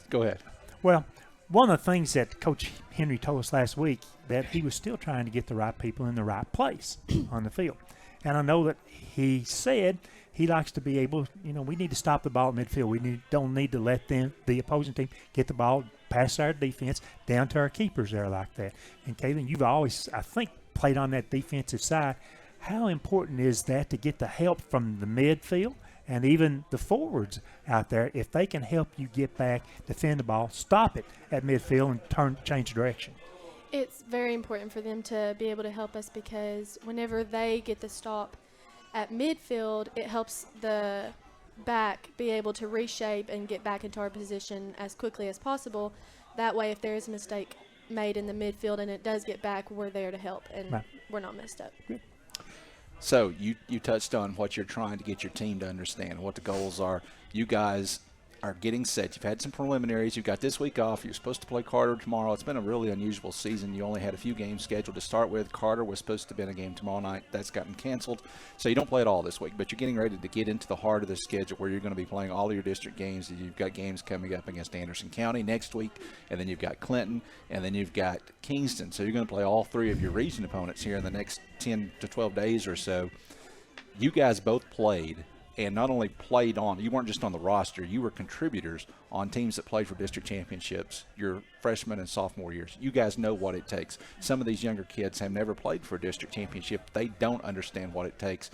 go ahead. Well, one of the things that Coach Henry told us last week, that he was still trying to get the right people in the right place on the field. And I know that he said he likes to be able, we need to stop the ball at midfield. We don't need to let the opposing team get the ball past our defense down to our keepers there like that. And Caitlin, you've always, I think, played on that defensive side. How important is that to get the help from the midfield and even the forwards out there? If they can help you get back, defend the ball, stop it at midfield and change direction. It's very important for them to be able to help us because whenever they get the stop at midfield, it helps the back be able to reshape and get back into our position as quickly as possible That way, if there is a mistake made in the midfield and it does get back, we're there to help, and Right. we're not messed up. So you touched on what you're trying to get your team to understand, what the goals are. You guys are getting set. You've had some preliminaries. You've got this week off. You're supposed to play Carter tomorrow. It's been a really unusual season. You only had a few games scheduled to start with. Carter was supposed to be in a game tomorrow night. That's gotten canceled. So you don't play at all this week, but you're getting ready to get into the heart of the schedule where you're going to be playing all of your district games. You've got games coming up against Anderson County next week, and then you've got Clinton, and then you've got Kingston. So you're going to play all three of your region opponents here in the next 10 to 12 days or so. You guys both played, and not only played on, you weren't just on the roster, you were contributors on teams that played for district championships your freshman and sophomore years. You guys know what it takes. Some of these younger kids have never played for a district championship. They don't understand what it takes.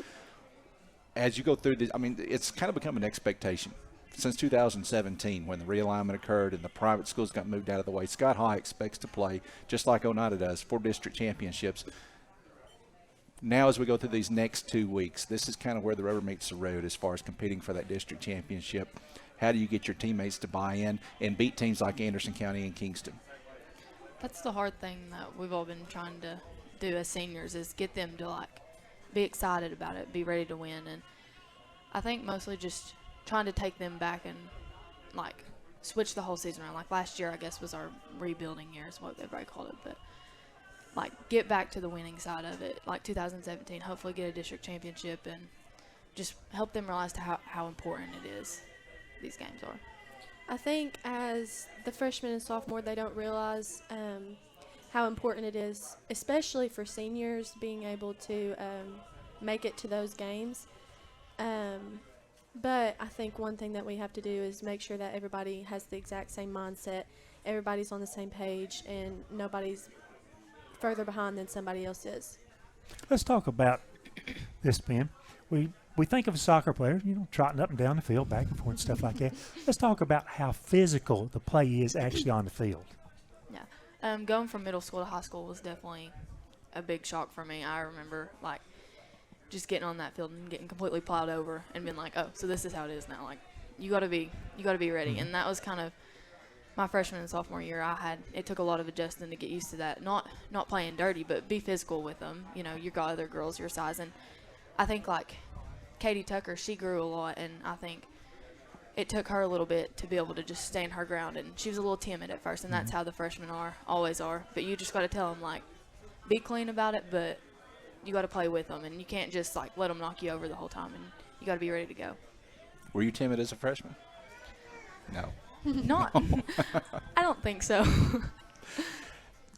As you go through this, I mean, it's kind of become an expectation. Since 2017, when the realignment occurred and the private schools got moved out of the way, Scott High expects to play, just like Oneida does, for district championships. Now, as we go through these next 2 weeks, this is kind of where the rubber meets the road as far as competing for that district championship. How do you get your teammates to buy in and beat teams like Anderson County and Kingston? That's the hard thing that we've all been trying to do as seniors, is get them to like be excited about it, be ready to win. And I think mostly just trying to take them back and like switch the whole season around. Like last year, I guess, was our rebuilding year is what everybody called it, but like get back to the winning side of it. Like 2017, hopefully get a district championship and just help them realize how important it is these games are. I think as the freshman and sophomore, they don't realize how important it is, especially for seniors, being able to make it to those games. But I think one thing that we have to do is make sure that everybody has the exact same mindset, everybody's on the same page, and nobody's further behind than somebody else is. Let's talk about this, Ben. We think of a soccer player, trotting up and down the field, back and forth, and stuff like that. Let's talk about how physical the play is actually on the field. Yeah. Going from middle school to high school was definitely a big shock for me. I remember, like, just getting on that field and getting completely plowed over and being like, oh, so this is how it is now. Like, you got to be ready. Mm-hmm. And that was kind of my freshman and sophomore year. It took a lot of adjusting to get used to that. Not playing dirty, but be physical with them. You got other girls your size. And I think, like, Katie Tucker, she grew a lot, and I think it took her a little bit to be able to just stand her ground. And she was a little timid at first, and that's how the freshmen always are. But you just got to tell them, like, be clean about it, but you got to play with them, and you can't just, like, let them knock you over the whole time, and you got to be ready to go. Were you timid as a freshman? No. I don't think so.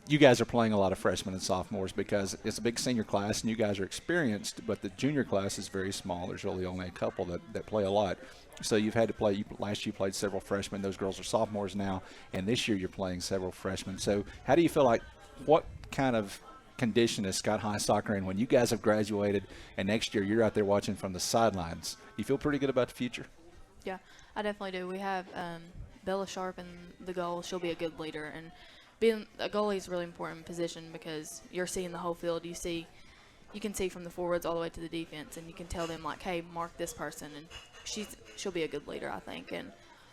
You guys are playing a lot of freshmen and sophomores because it's a big senior class and you guys are experienced, but the junior class is very small. There's really only a couple that play a lot. So you've had to play. Last year you played several freshmen. Those girls are sophomores now, and this year you're playing several freshmen. So how do you feel like, what kind of condition is Scott High soccer in when you guys have graduated and next year you're out there watching from the sidelines? You feel pretty good about the future? Yeah, I definitely do. We have Bella Sharp in the goal. She'll be a good leader, and being a goalie is a really important position because you're seeing the whole field. You can see from the forwards all the way to the defense, and you can tell them, like, hey, mark this person, and she'll be a good leader, I think. And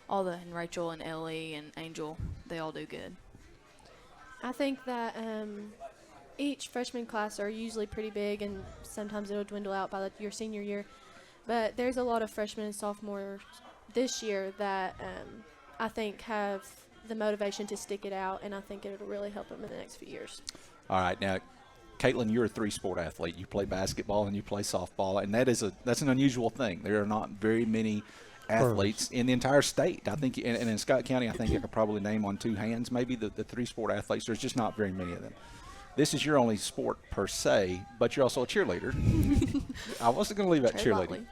and Rachel and Ellie and Angel, they all do good. I think that each freshman class are usually pretty big, and sometimes it'll dwindle out by your senior year. But there's a lot of freshmen and sophomores this year that I think have the motivation to stick it out, and I think it'll really help them in the next few years. All right, now, Caitlin, you're a three-sport athlete. You play basketball and you play softball, and that's an unusual thing. There are not very many athletes in the entire state. I think, and in Scott County, I think I could probably name on two hands maybe the three-sport athletes. There's just not very many of them. This is your only sport per se, but you're also a cheerleader. I wasn't going to leave out cheerleading.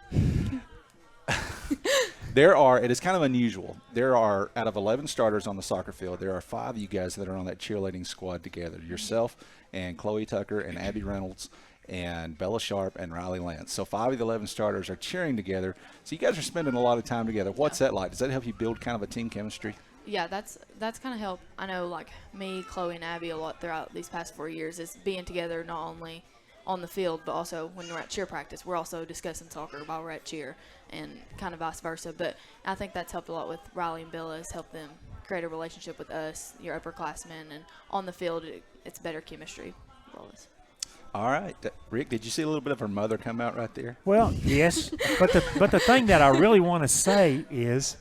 It is kind of unusual. There are, out of 11 starters on the soccer field, there are 5 of you guys that are on that cheerleading squad together. Yourself and Chloe Tucker and Abby Reynolds and Bella Sharp and Riley Lance. So 5 of the 11 starters are cheering together. So you guys are spending a lot of time together. What's that like? Does that help you build kind of a team chemistry? Yeah, that's kind of helped. I know, like, me, Chloe, and Abby a lot throughout these past 4 years is being together not only on the field, but also when we're at cheer practice, we're also discussing soccer while we're at cheer, and kind of vice versa. But I think that's helped a lot with Riley and Bill, has helped them create a relationship with us, your upperclassmen, and on the field, it's better chemistry with all this. All right. Rick, did you see a little bit of her mother come out right there? Well, yes, but the thing that I really want to say is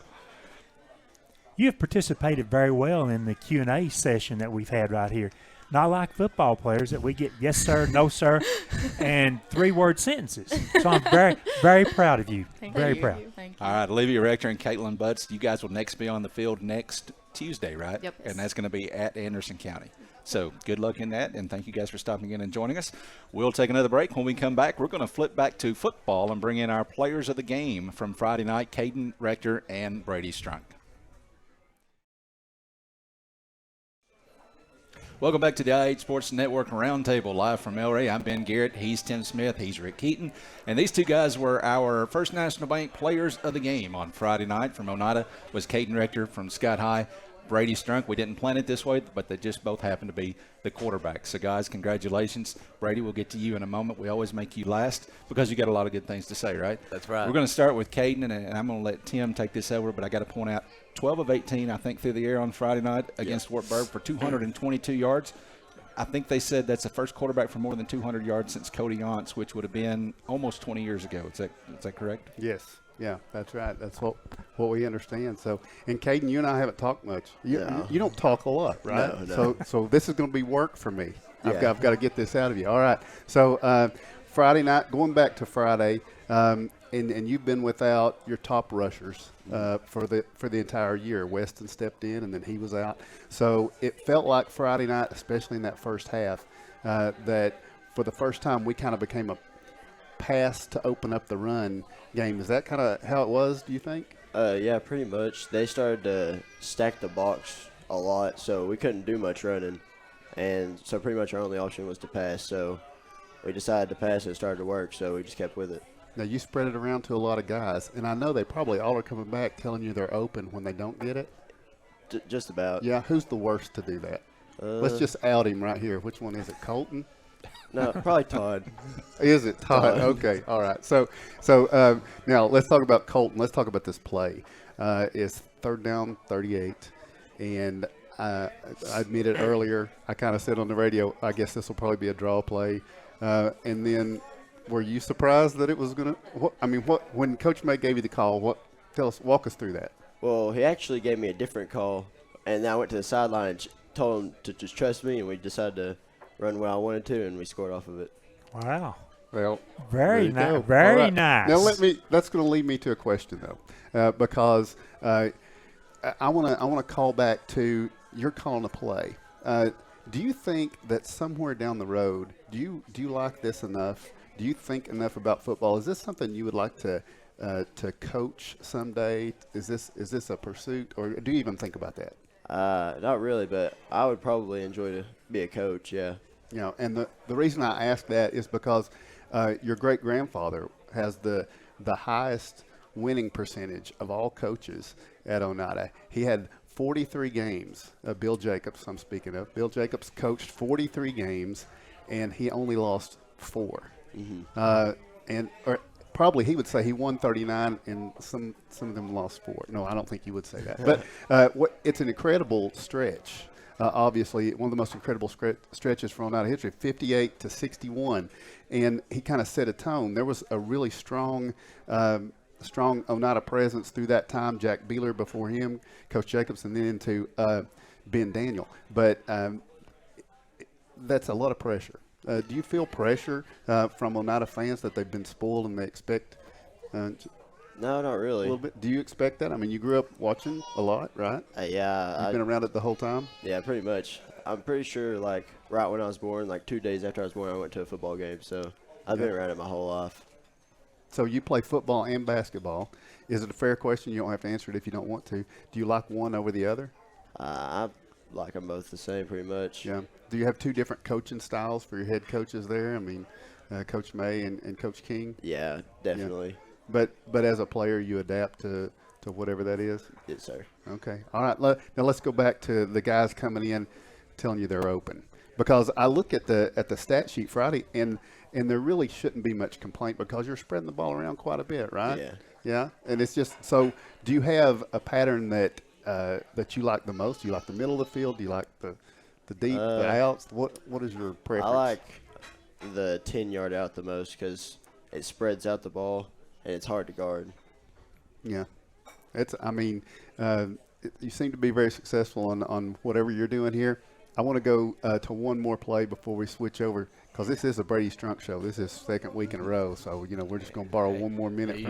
you have participated very well in the Q&A session that we've had right here. Not like football players that we get yes, sir, no, sir, and 3-word sentences. So I'm very, very proud of you. Very proud. Thank you. All right, Olivia Rector and Caitlin Butts, you guys will next be on the field next Tuesday, right? Yep. And that's going to be at Anderson County. So good luck in that, and thank you guys for stopping in and joining us. We'll take another break. When we come back, we're going to flip back to football and bring in our players of the game from Friday night, Caden Rector and Brady Strunk. Welcome back to the IH Sports Network Roundtable, live from El Rey. I'm Ben Garrett. He's Tim Smith. He's Rick Keaton. And these two guys were our First National Bank players of the game on Friday night. From Oneida was Caden Rector. From Scott High, Brady Strunk. We didn't plan it this way, but they just both happen to be the quarterbacks. So, guys, congratulations. Brady, we'll get to you in a moment. We always make you last because you got a lot of good things to say, right? That's right. We're going to start with Caden, and I'm going to let Tim take this over, but I got to point out 12 of 18, I think, through the air on Friday night against Wartburg for 222 yards. I think they said that's the first quarterback for more than 200 yards since Cody Yance, which would have been almost 20 years ago. Is that correct? Yes. Yeah, that's right. That's what we understand. So, and Caden, you and I haven't talked much. You don't talk a lot, right? No. So this is going to be work for me. I've got to get this out of you. All right. So Friday night, going back to Friday, and you've been without your top rushers for the entire year. Weston stepped in, and then he was out. So it felt like Friday night, especially in that first half, that for the first time we kind of became a pass to open up the run game. Is that kind of how it was, do you think? Yeah, pretty much. They started to stack the box a lot, so we couldn't do much running. And so pretty much our only option was to pass. So we decided to pass, and it started to work, so we just kept with it. Now, you spread it around to a lot of guys, and I know they probably all are coming back telling you they're open when they don't get it. Just about. Yeah, who's the worst to do that? Let's just out him right here. Which one is it, Colton? No, probably Todd. Is it Todd? Okay, all right. So now let's talk about Colton. Let's talk about this play. It's 3rd down, 38, and I admitted earlier, I kind of said on the radio, I guess this will probably be a draw play. And then, were you surprised that it was going to? When Coach May gave you the call, walk us through that. Well, he actually gave me a different call, and then I went to the sideline and told him to just trust me, and we decided to run what I wanted to, and we scored off of it. Wow. Well, very nice. Very nice. Now that's going to lead me to a question though, because I want to call back to you're calling a play. Do you think that somewhere down the road, do you like this enough? Do you think enough about football? Is this something you would like to coach someday? Is this a pursuit, or do you even think about that? Not really, but I would probably enjoy to be a coach, yeah. You know, and the reason I ask that is because your great-grandfather has the highest winning percentage of all coaches at Oneida. He had 43 games. Bill Jacobs, I'm speaking of. Bill Jacobs coached 43 games, and he only lost 4. Mm-hmm. Probably he would say he won 39, and some of them lost 4. No, I don't think he would say that. But it's an incredible stretch. Obviously, one of the most incredible stretches for Oneida history, 58-61, and he kind of set a tone. There was a really strong Oneida presence through that time. Jack Beeler before him, Coach Jacobs, and then into Ben Daniel. But that's a lot of pressure. Do you feel pressure from Oneida fans that they've been spoiled and they expect? No, not really. A little bit. Do you expect that? I mean, you grew up watching a lot, right? Yeah. You've been around it the whole time? Yeah, pretty much. I'm pretty sure, like, right when I was born, like 2 days after I was born, I went to a football game. So I've been around it my whole life. So you play football and basketball. Is it a fair question? You don't have to answer it if you don't want to. Do you like one over the other? I like them both the same pretty much. Yeah. Do you have 2 different coaching styles for your head coaches there? I mean, Coach May and Coach King? Yeah, definitely. Yeah. But as a player, you adapt to whatever that is? Yes, sir. Okay. All right. Now let's go back to the guys coming in telling you they're open. because I look at the stat sheet Friday, and there really shouldn't be much complaint because you're spreading the ball around quite a bit, right? Yeah. Yeah, and it's just so. Do you have a pattern that you like the most? Do you like the middle of the field? Do you like the deep, the outs? What is your preference? I like the 10-yard out the most because it spreads out the ball and it's hard to guard. Yeah, you seem to be very successful on whatever you're doing here. I want to go to one more play before we switch over because this is a Brady Strunk show. This is second week in a row, so we're just going to borrow one more minute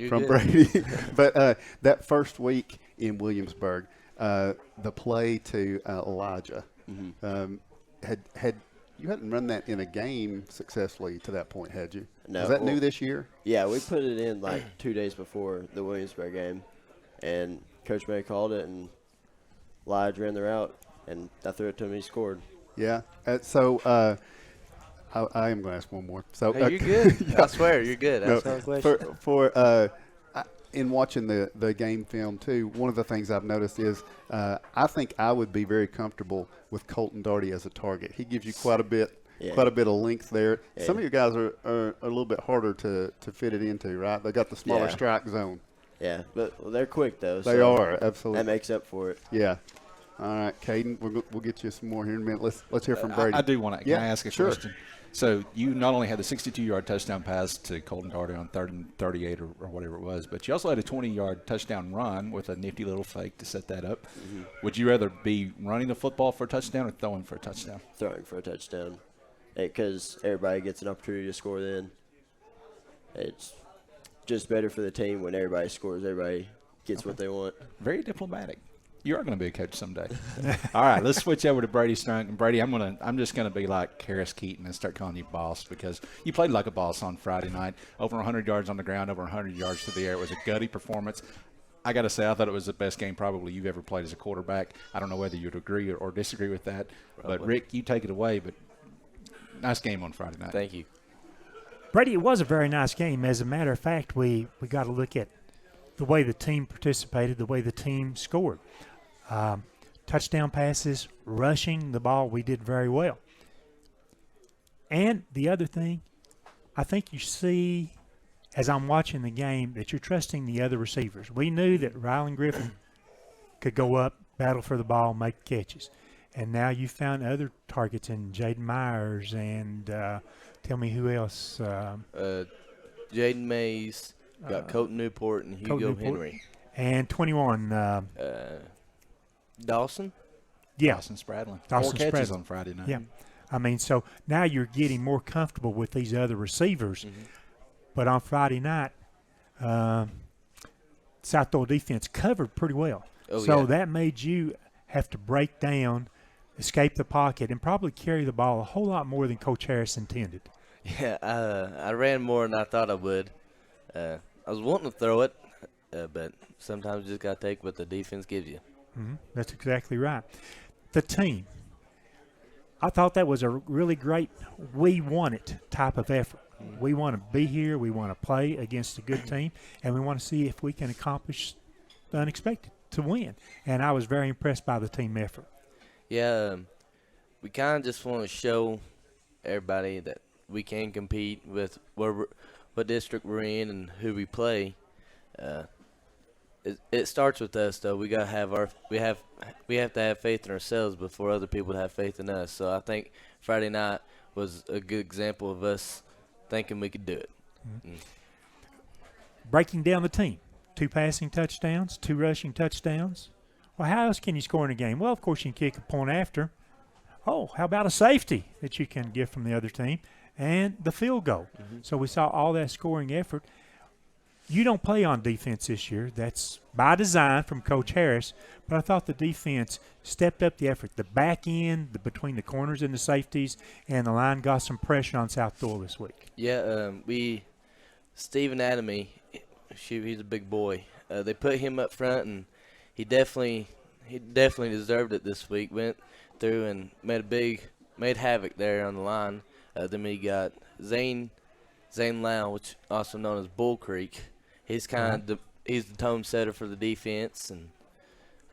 from Brady. But that first week in Williamsburg, the play to Elijah, had you hadn't run that in a game successfully to that point, had you? No. Was that new this year? Yeah, we put it in like 2 days before the Williamsburg game, and Coach May called it, and Lige ran the route, and I threw it to him, and he scored. Yeah. I am going to ask one more. So hey, you're good. Yeah. I swear, you're good. That's no question. In watching the game film too, one of the things I've noticed is I think I would be very comfortable with Colton Darty as a target. He gives you quite a bit of length there. Yeah. Some of your guys are a little bit harder to fit it into, right? They got the smaller strike zone. Yeah, but they're quick though. They are, absolutely. That makes up for it. Yeah. All right, Caden, we'll get you some more here in a minute. Let's hear from Brady. I do want to. Can I ask a question? So you not only had the 62-yard touchdown pass to Colton Darty on 3rd and 38 or whatever it was, but you also had a 20-yard touchdown run with a nifty little fake to set that up. Mm-hmm. Would you rather be running the football for a touchdown or throwing for a touchdown? Throwing for a touchdown, because everybody gets an opportunity to score then. It's just better for the team when everybody scores. Everybody gets what they want. Very diplomatic. You are going to be a coach someday. All right, let's switch over to Brady Strunk. And Brady, I'm just going to be like Harris Keaton and start calling you boss because you played like a boss on Friday night. Over 100 yards on the ground, over 100 yards through the air. It was a gutty performance. I got to say, I thought it was the best game probably you've ever played as a quarterback. I don't know whether you'd agree or disagree with that. Probably. But, Rick, you take it away. But nice game on Friday night. Thank you. Brady, it was a very nice game. As a matter of fact, we got to look at the way the team participated, the way the team scored. Touchdown passes, rushing the ball, we did very well. And the other thing, I think you see as I'm watching the game that you're trusting the other receivers. We knew that Rylan Griffin could go up, battle for the ball, make catches. And now you found other targets in Jaden Myers and tell me who else. Jaden Mays, got Colton Newport and Hugo Henry. And 21. Dawson? Yeah. Dawson Spradlin. 4 catches on Friday night. Yeah. I mean, so now you're getting more comfortable with these other receivers. Mm-hmm. But on Friday night, South Dole defense covered pretty well. That made you have to break down, escape the pocket, and probably carry the ball a whole lot more than Coach Harris intended. Yeah, I ran more than I thought I would. I was wanting to throw it, but sometimes you just got to take what the defense gives you. Mm-hmm. That's exactly right. The team, I thought that was a really great we want it type of effort. Mm-hmm. We want to be here. We want to play against a good team, and we want to see if we can accomplish the unexpected to win. And I was very impressed by the team effort. Yeah, we kind of just want to show everybody that we can compete with what district we're in and who we play. It starts with us though. We have to have faith in ourselves before other people have faith in us. So I think Friday night was a good example of us thinking we could do it. Mm-hmm. Breaking down the team, 2 passing touchdowns, 2 rushing touchdowns. Well, how else can you score in a game? Well, of course you can kick a point after. Oh, how about a safety that you can get from the other team and the field goal? Mm-hmm. So we saw all that scoring effort. You don't play on defense this year. That's by design from Coach Harris. But I thought the defense stepped up the effort. The back end, between the corners and the safeties, and the line got some pressure on South Dole this week. Yeah, Stephen Adamy, he's a big boy. They put him up front, and he definitely deserved it this week. Went through and made havoc there on the line. Then we got Zane Lau, which also known as Bull Creek. He's he's the tone setter for the defense, and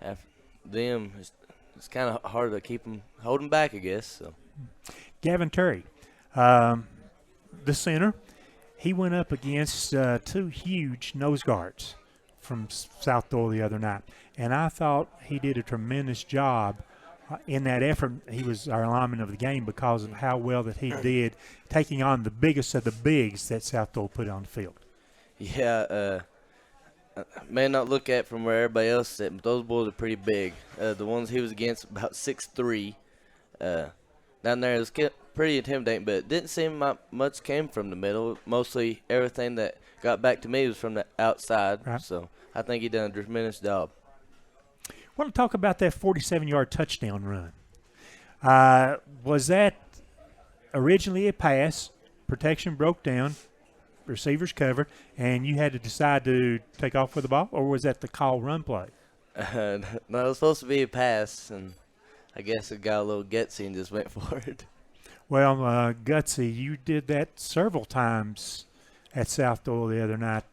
after them, it's kind of hard to hold them back, I guess. So. Gavin Terry, the center, he went up against two huge nose guards from South Doyle the other night, and I thought he did a tremendous job in that effort. He was our lineman of the game because of how well that he did taking on the biggest of the bigs that South Doyle put on the field. Yeah, may not look at from where everybody else is at, but those boys are pretty big. The ones he was against, about 6'3". Down there, it was pretty intimidating, but it didn't seem like much came from the middle. Mostly everything that got back to me was from the outside. Right. So I think he done a tremendous job. I want to talk about that 47-yard touchdown run. Was that originally a pass, protection broke down, receivers covered, and you had to decide to take off with the ball, or was that the call run play? No, it was supposed to be a pass, and I guess it got a little gutsy and just went for it. Well, Gutsy, you did that several times at South Doyle the other night,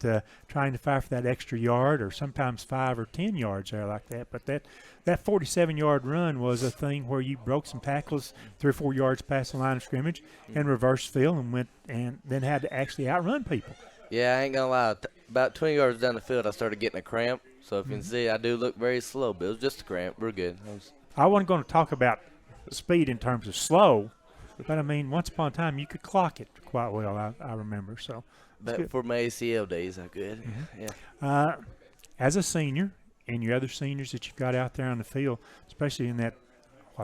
trying to fight for that extra yard or sometimes 5 or 10 yards there like that. But that 47-yard run was a thing where you broke some tackles 3 or 4 yards past the line of scrimmage and reversed field and went and then had to actually outrun people. Yeah, I ain't going to lie. About 20 yards down the field, I started getting a cramp. So if you can see, I do look very slow, but it was just a cramp. We're good. I wasn't going to talk about speed in terms of slow, but, I mean, once upon a time you could clock it quite well, I remember. So, but for my ACL days, I could. Mm-hmm. Yeah. As a senior and your other seniors that you've got out there on the field, especially in that,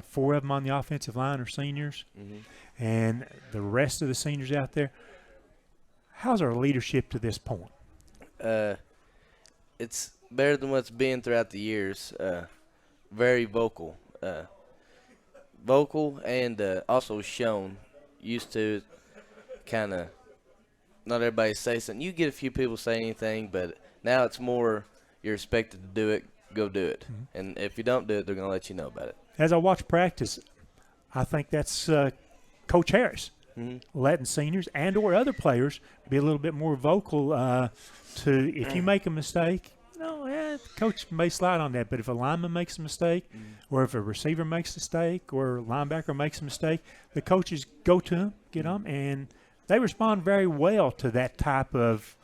4 of them on the offensive line are seniors, and the rest of the seniors out there, how's our leadership to this point? It's better than what's been throughout the years. Very vocal. Vocal and also shown. Used to kind of not everybody say something. You get a few people say anything, but now it's more you're expected to do it, go do it. And if you don't do it, they're going to let you know about it. As I watch practice, I think that's Coach Harris letting seniors and or other players be a little bit more vocal to if you make a mistake, coach may slide on that, but if a lineman makes a mistake or if a receiver makes a mistake or a linebacker makes a mistake, the coaches go to them, get them, and they respond very well to that type of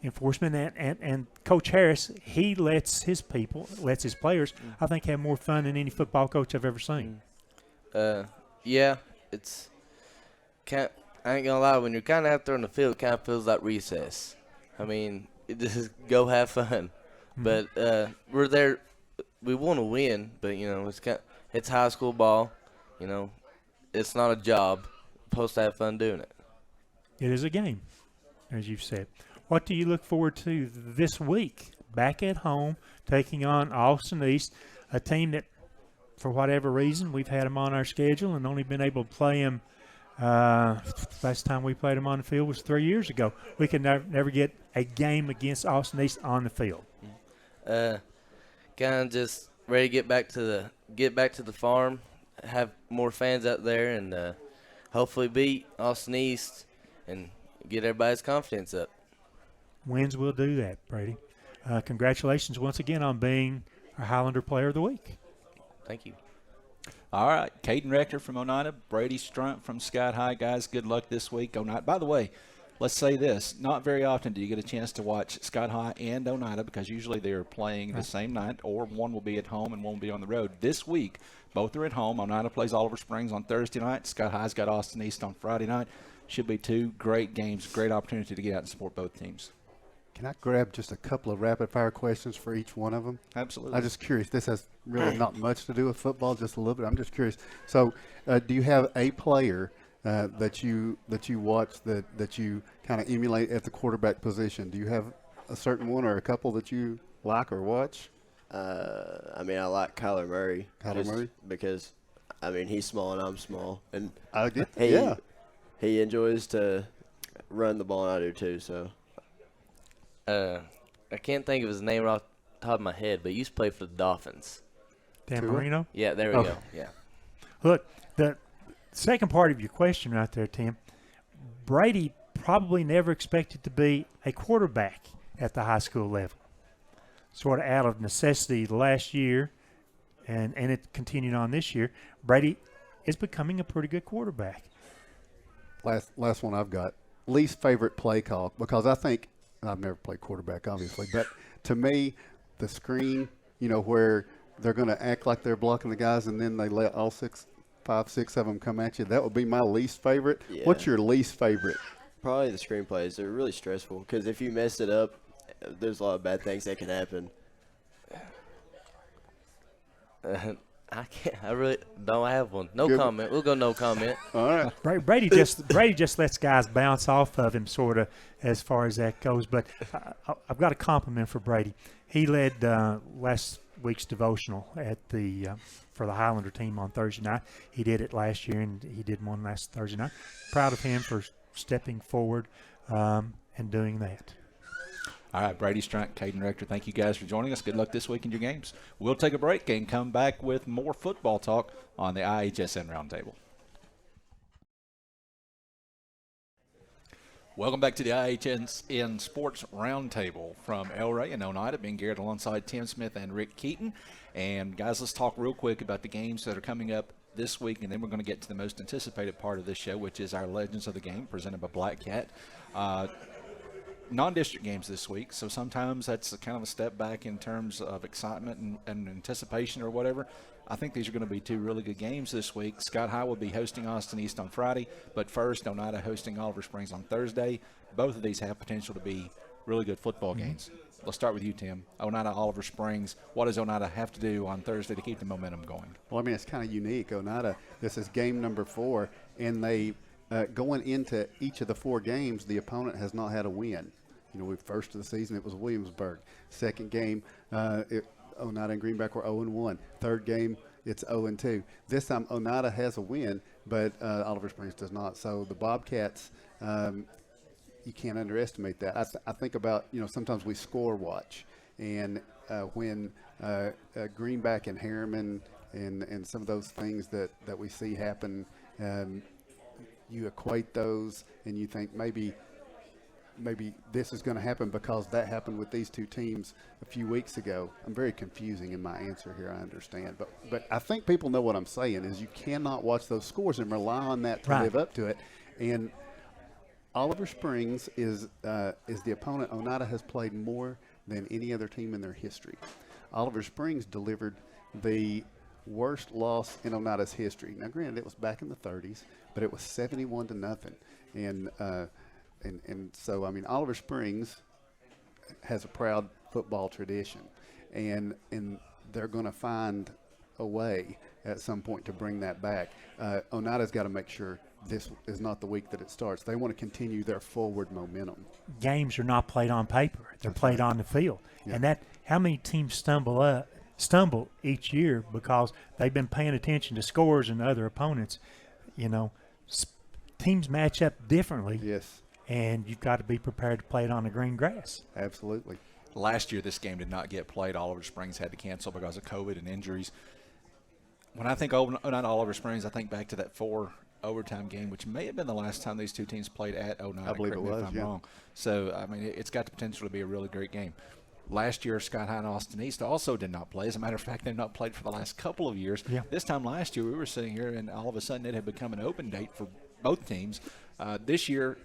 enforcement. And Coach Harris, he lets his players, I think, have more fun than any football coach I've ever seen. Yeah, it's I ain't gonna lie, when you're kind of out there on the field, it kind of feels like recess. I mean, just go have fun. But we're there. We want to win, but it's high school ball. It's not a job. We're supposed to have fun doing it. It is a game, as you've said. What do you look forward to this week? Back at home, taking on Austin East, a team that, for whatever reason, we've had them on our schedule and only been able to play them. Last time we played them on the field was 3 years ago. We could never get a game against Austin East on the field. Kind of just ready to get back to the farm, have more fans out there, and hopefully beat Austin East and get everybody's confidence up. Wins will do that, Brady. Congratulations once again on being our Highlander Player of the Week. Thank you. All right, Caden Rector from Oneida, Brady Strunt from Scott High. Guys, good luck this week. Oneida. By the way, let's say this. Not very often do you get a chance to watch Scott High and Oneida because usually they are playing the same night, or one will be at home and one will be on the road. This week, both are at home. Oneida plays Oliver Springs on Thursday night. Scott High's got Austin East on Friday night. Should be 2 great games, great opportunity to get out and support both teams. Can I grab just a couple of rapid-fire questions for each one of them? Absolutely. I'm just curious. This has really not much to do with football, just a little bit. I'm just curious. So do you have a player that you watch that you kind of emulate at the quarterback position? Do you have a certain one or a couple that you like or watch? I like Kyler Murray. Because, he's small and I'm small. And I get he enjoys to run the ball, and I do too, so. I can't think of his name off the top of my head, but he used to play for the Dolphins. Dan Marino? Yeah, there we go. Yeah. Look, the second part of your question right there, Tim, Brady probably never expected to be a quarterback at the high school level. Sort of out of necessity last year, and it continued on this year. Brady is becoming a pretty good quarterback. Last one I've got. Least favorite play call, because I think I've never played quarterback, obviously, but to me, the screen, where they're going to act like they're blocking the guys and then they let all 5, 6 of them come at you, that would be my least favorite. Yeah. What's your least favorite? Probably the screenplays. They're really stressful because if you mess it up, there's a lot of bad things that can happen. I really don't have one. No comment. We'll go no comment. All right. Brady just lets guys bounce off of him, sort of, as far as that goes. But I've got a compliment for Brady. He led last week's devotional at for the Highlander team on Thursday night. He did it last year, and he did one last Thursday night. Proud of him for stepping forward and doing that. All right, Brady Strunk, Caden Rector, thank you guys for joining us. Good luck this week in your games. We'll take a break and come back with more football talk on the IHSN Roundtable. Welcome back to the IHSN Sports Roundtable from El Rey and Oneida. Ben Garrett alongside Tim Smith and Rick Keaton. And, guys, let's talk real quick about the games that are coming up this week, and then we're going to get to the most anticipated part of this show, which is our Legends of the Game presented by Black Cat. Non-district games this week, so sometimes that's kind of a step back in terms of excitement and anticipation or whatever. I think these are going to be two really good games this week. Scott High will be hosting Austin East on Friday, but first, Oneida hosting Oliver Springs on Thursday. Both of these have potential to be really good football games. Let's start with you, Tim. Oneida, Oliver Springs. What does Oneida have to do on Thursday to keep the momentum going? Well, it's kind of unique. Oneida, this is game number 4, and they going into each of the 4 games, the opponent has not had a win. First of the season, it was Williamsburg. Second game, Oneida and Greenback were 0-1. Third game, it's 0-2. This time, Oneida has a win, but Oliver Springs does not. So the Bobcats, you can't underestimate that. I think about, sometimes we score watch, and when Greenback and Harriman and some of those things that we see happen, you equate those and you think maybe this is going to happen because that happened with these two teams a few weeks ago. I'm very confusing in my answer here, I understand. But I think people know what I'm saying is you cannot watch those scores and rely on that to live up to it. And Oliver Springs is the opponent Oneida has played more than any other team in their history. Oliver Springs delivered the worst loss in Oneida's history. Now, granted, it was back in the 30s, but it was 71-0. And so, Oliver Springs has a proud football tradition, and they're going to find a way at some point to bring that back. Oneida's got to make sure this is not the week that it starts. They want to continue their forward momentum. Games are not played on paper; they're played on the field, and how many teams stumble each year because they've been paying attention to scores and other opponents. Teams match up differently. Yes. And you've got to be prepared to play it on the green grass. Absolutely. Last year, this game did not get played. Oliver Springs had to cancel because of COVID and injuries. When I think Oneida Oliver Springs, I think back to that 4 overtime game, which may have been the last time these two teams played at Oneida. I believe it was, if I'm wrong. So, it's got the potential to be a really great game. Last year, Scott High and Austin East also did not play. As a matter of fact, they've not played for the last couple of years. Yeah. This time last year, we were sitting here, and all of a sudden it had become an open date for both teams. This year,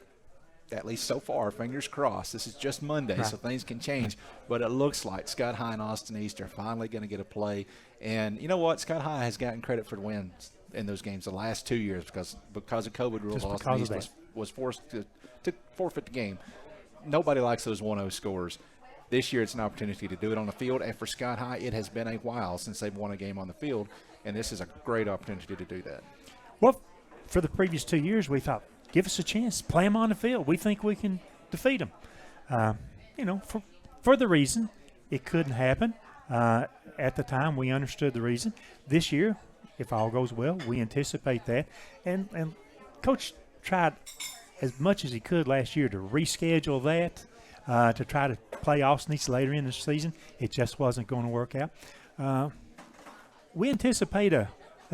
at least so far, fingers crossed, this is just Monday, so things can change. But it looks like Scott High and Austin East are finally going to get a play. And you know what? Scott High has gotten credit for the wins in those games the last 2 years because of COVID rules. Austin East was forced to forfeit the game. Nobody likes those 1-0 scores. This year it's an opportunity to do it on the field. And for Scott High, it has been a while since they've won a game on the field. And this is a great opportunity to do that. Well, for the previous 2 years, we thought, give us a chance. Play them on the field. We think we can defeat them. For the reason it couldn't happen. At the time, we understood the reason. This year, if all goes well, we anticipate that. And Coach tried as much as he could last year to reschedule that, to try to play Austin East later in the season. It just wasn't going to work out. We anticipate a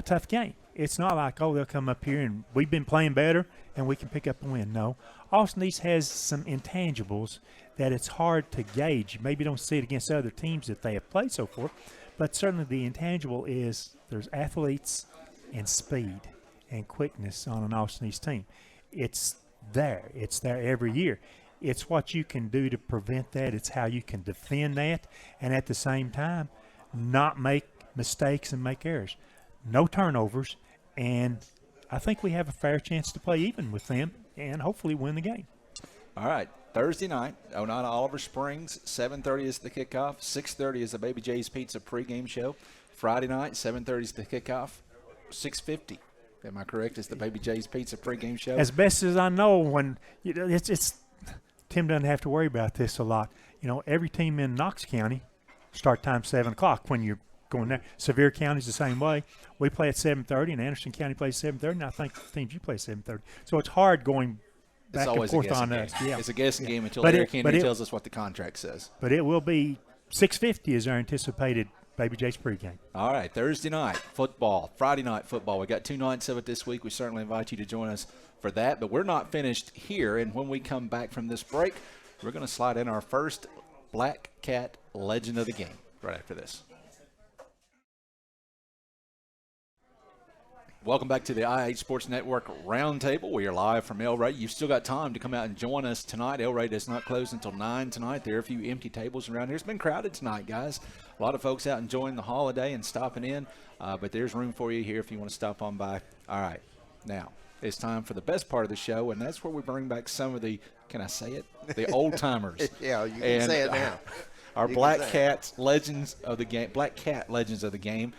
tough game. It's not like, they'll come up here and we've been playing better and we can pick up a win. No. Austin East has some intangibles that it's hard to gauge. You maybe don't see it against other teams that they have played so far, but certainly the intangible is there's athletes and speed. and quickness on an Austin East team. It's there. It's there every year. It's what you can do to prevent that. It's how you can defend that, and at the same time, not make mistakes and make errors. No turnovers, and I think we have a fair chance to play even with them and hopefully win the game. All right, Thursday night, Oneida Oliver Springs, 7:30 is the kickoff. 6:30 is the Baby J's Pizza pregame show. Friday night, 7:30 is the kickoff. 6:50, am I correct, is the Baby J's Pizza pregame show? As best as I know, when it's Tim doesn't have to worry about this a lot. Every team in Knox County start time 7 o'clock when you're going there. Sevier County's the same way. We play at 7:30, and Anderson County plays 7:30, and I think the teams you play 7:30. So it's hard going back and forth on us. Yeah. It's a guessing game until Eric Henry tells us what the contract says. But it will be 6:50 is our anticipated Baby J's pregame. All right, Thursday night football, Friday night football. We got 2 nights of it this week. We certainly invite you to join us for that. But we're not finished here, and when we come back from this break, we're going to slide in our first Black Cat Legend of the Game right after this. Welcome back to the IH Sports Network Roundtable. We are live from El Rey. You've still got time to come out and join us tonight. El Rey does not close until 9 tonight. There are a few empty tables around here. It's been crowded tonight, guys. A lot of folks out enjoying the holiday and stopping in, but there's room for you here if you want to stop on by. All right, now it's time for the best part of the show, and that's where we bring back some of the, can I say it, the old-timers. Yeah, you can say it now. Our Black Cat Legends of the Game. Black Cat Legends of the Game.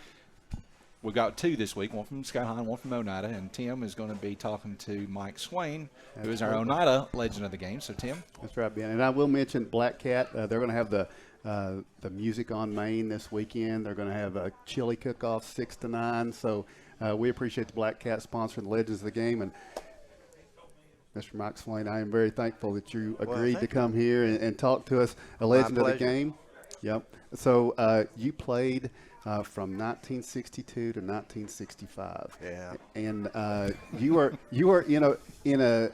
We got 2 this week, one from Sky High and one from Oneida, and Tim is going to be talking to Mike Swain, who is our Oneida Legend of the Game. So, Tim. That's right, Ben. And I will mention Black Cat. They're going to have the music on Main this weekend. They're going to have a chili cook-off 6 to 9. So we appreciate the Black Cat sponsoring the Legends of the Game. And Mr. Mike Swain, I am very thankful that you agreed to come here and talk to us, a Legend of the Game. Yep. So you played from 1962 to 1965. Yeah. And you were in a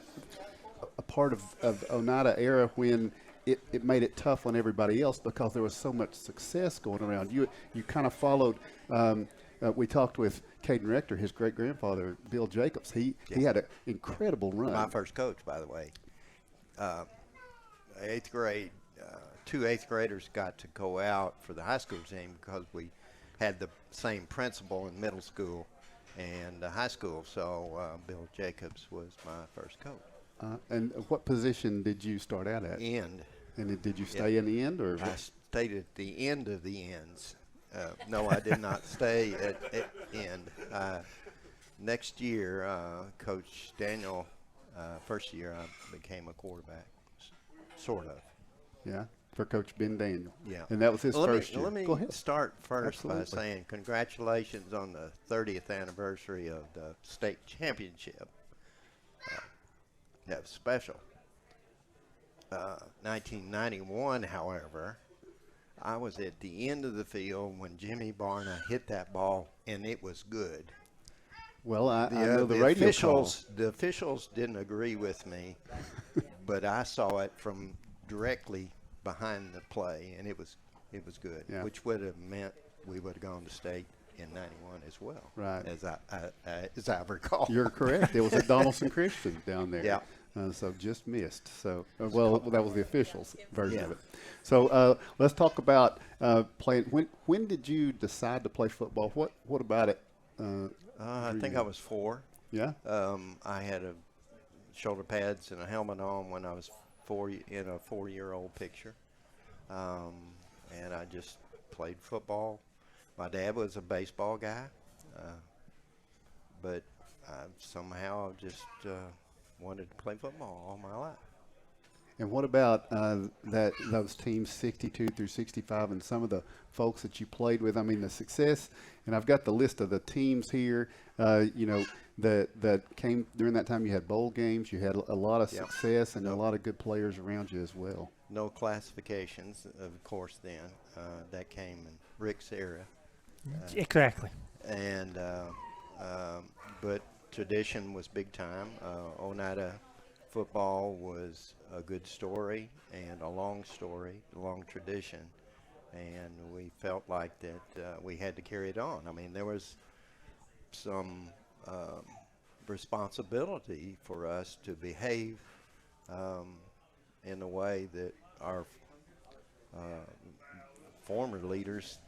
part of Oneida era when it made it tough on everybody else because there was so much success going around. You kind of followed. We talked with Caden Rector, his great grandfather Bill Jacobs. He had an incredible run. My first coach, by the way. 8th grade. 2 8th graders got to go out for the high school team because we had the same principal in middle school and high school. So Bill Jacobs was my first coach. And what position did you start out at? End. And did you stay in the end, or? I stayed at the end of the ends. No, I did not stay at end. Next year, Coach Daniel, first year I became a quarterback, sort of. Yeah. For Coach Ben Daniel. Yeah. And that was his first year. Let me Go ahead. start first Absolutely. by saying congratulations on the 30th anniversary of the state championship. That was special. 1991, however, I was at the end of the field when Jimmy Barna hit that ball, and it was good. Well, I know the radio the officials didn't agree with me, but I saw it from directly behind the play, and it was good, which would have meant we would have gone to state in '91 as well. Right. As I recall. You're correct. It was at Donaldson Christian down there. Yeah. So just missed. So well, that was the officials' version of it. So let's talk about playing. When did you decide to play football? What about it? I think I was 4. Yeah. I had shoulder pads and a helmet on when I was 4 in a 4-year-old picture, and I just played football. My dad was a baseball guy, but I somehow just wanted to play football all my life. And what about those teams 62 through 65 and some of the folks that you played with? I mean, the success, and I've got the list of the teams here, that came during that time. You had bowl games, you had a lot of success, and a lot of good players around you as well. No classifications, of course, then. That came in Rick's era. Exactly. And but tradition was big time. Oneida football was a good story and a long story, a long tradition, and we felt like that we had to carry it on. I mean, there was some responsibility for us to behave in a way that our former leaders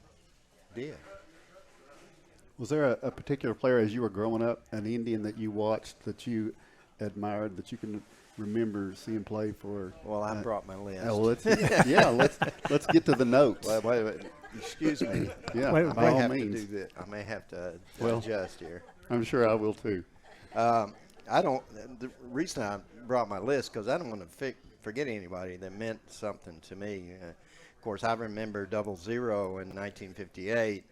did. Was there a particular player as you were growing up, an Indian that you watched that you admired, that you can remember seeing play for? Well, I brought my list. Oh, let's get to the notes. Wait. Excuse me. Yeah, Wait, by all have means. to do that. I may have to Well, adjust here. I'm sure I will too. I don't. The reason I brought my list because I don't want to forget anybody that meant something to me. Of course, I remember 00 in 1958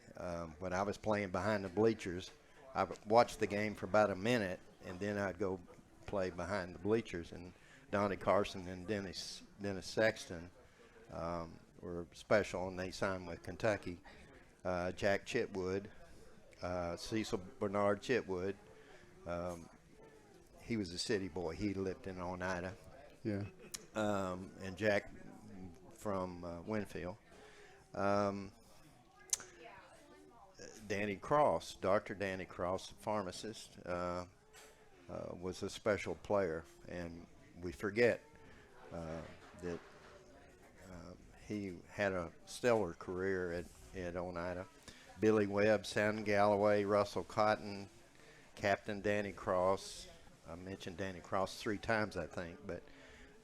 when I was playing behind the bleachers. I watched the game for about a minute, and then I'd go play behind the bleachers. And Donnie Carson and Dennis Sexton were special, and they signed with Kentucky. Jack Chitwood, Cecil Bernard Chitwood. He was a city boy. He lived in Oneida. Yeah. And Jack from Winfield. Danny Cross, Dr. Danny Cross, pharmacist, was a special player. And we forget that he had a stellar career at Oneida. Billy Webb, Sam Galloway, Russell Cotton, Captain Danny Cross. I mentioned Danny Cross 3 times, I think, but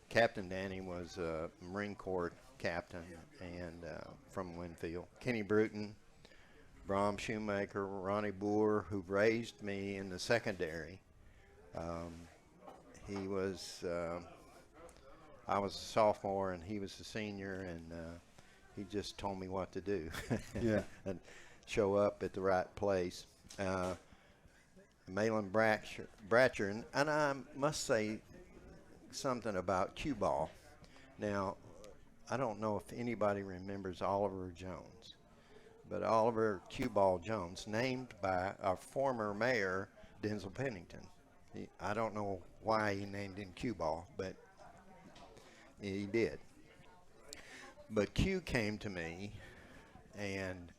Captain Danny was a Marine Corps captain and from Winfield. Kenny Bruton, Brom Shoemaker, Ronnie Boer, who raised me in the secondary. He was, I was a sophomore and he was a senior, and he just told me what to do. Yeah. And show up at the right place. Malin Bratcher, and I must say something about cue ball. Now, I don't know if anybody remembers Oliver Jones, but Oliver Cue Ball Jones, named by our former mayor, Denzel Pennington. I don't know why he named him Cue Ball, but he did. But Q came to me and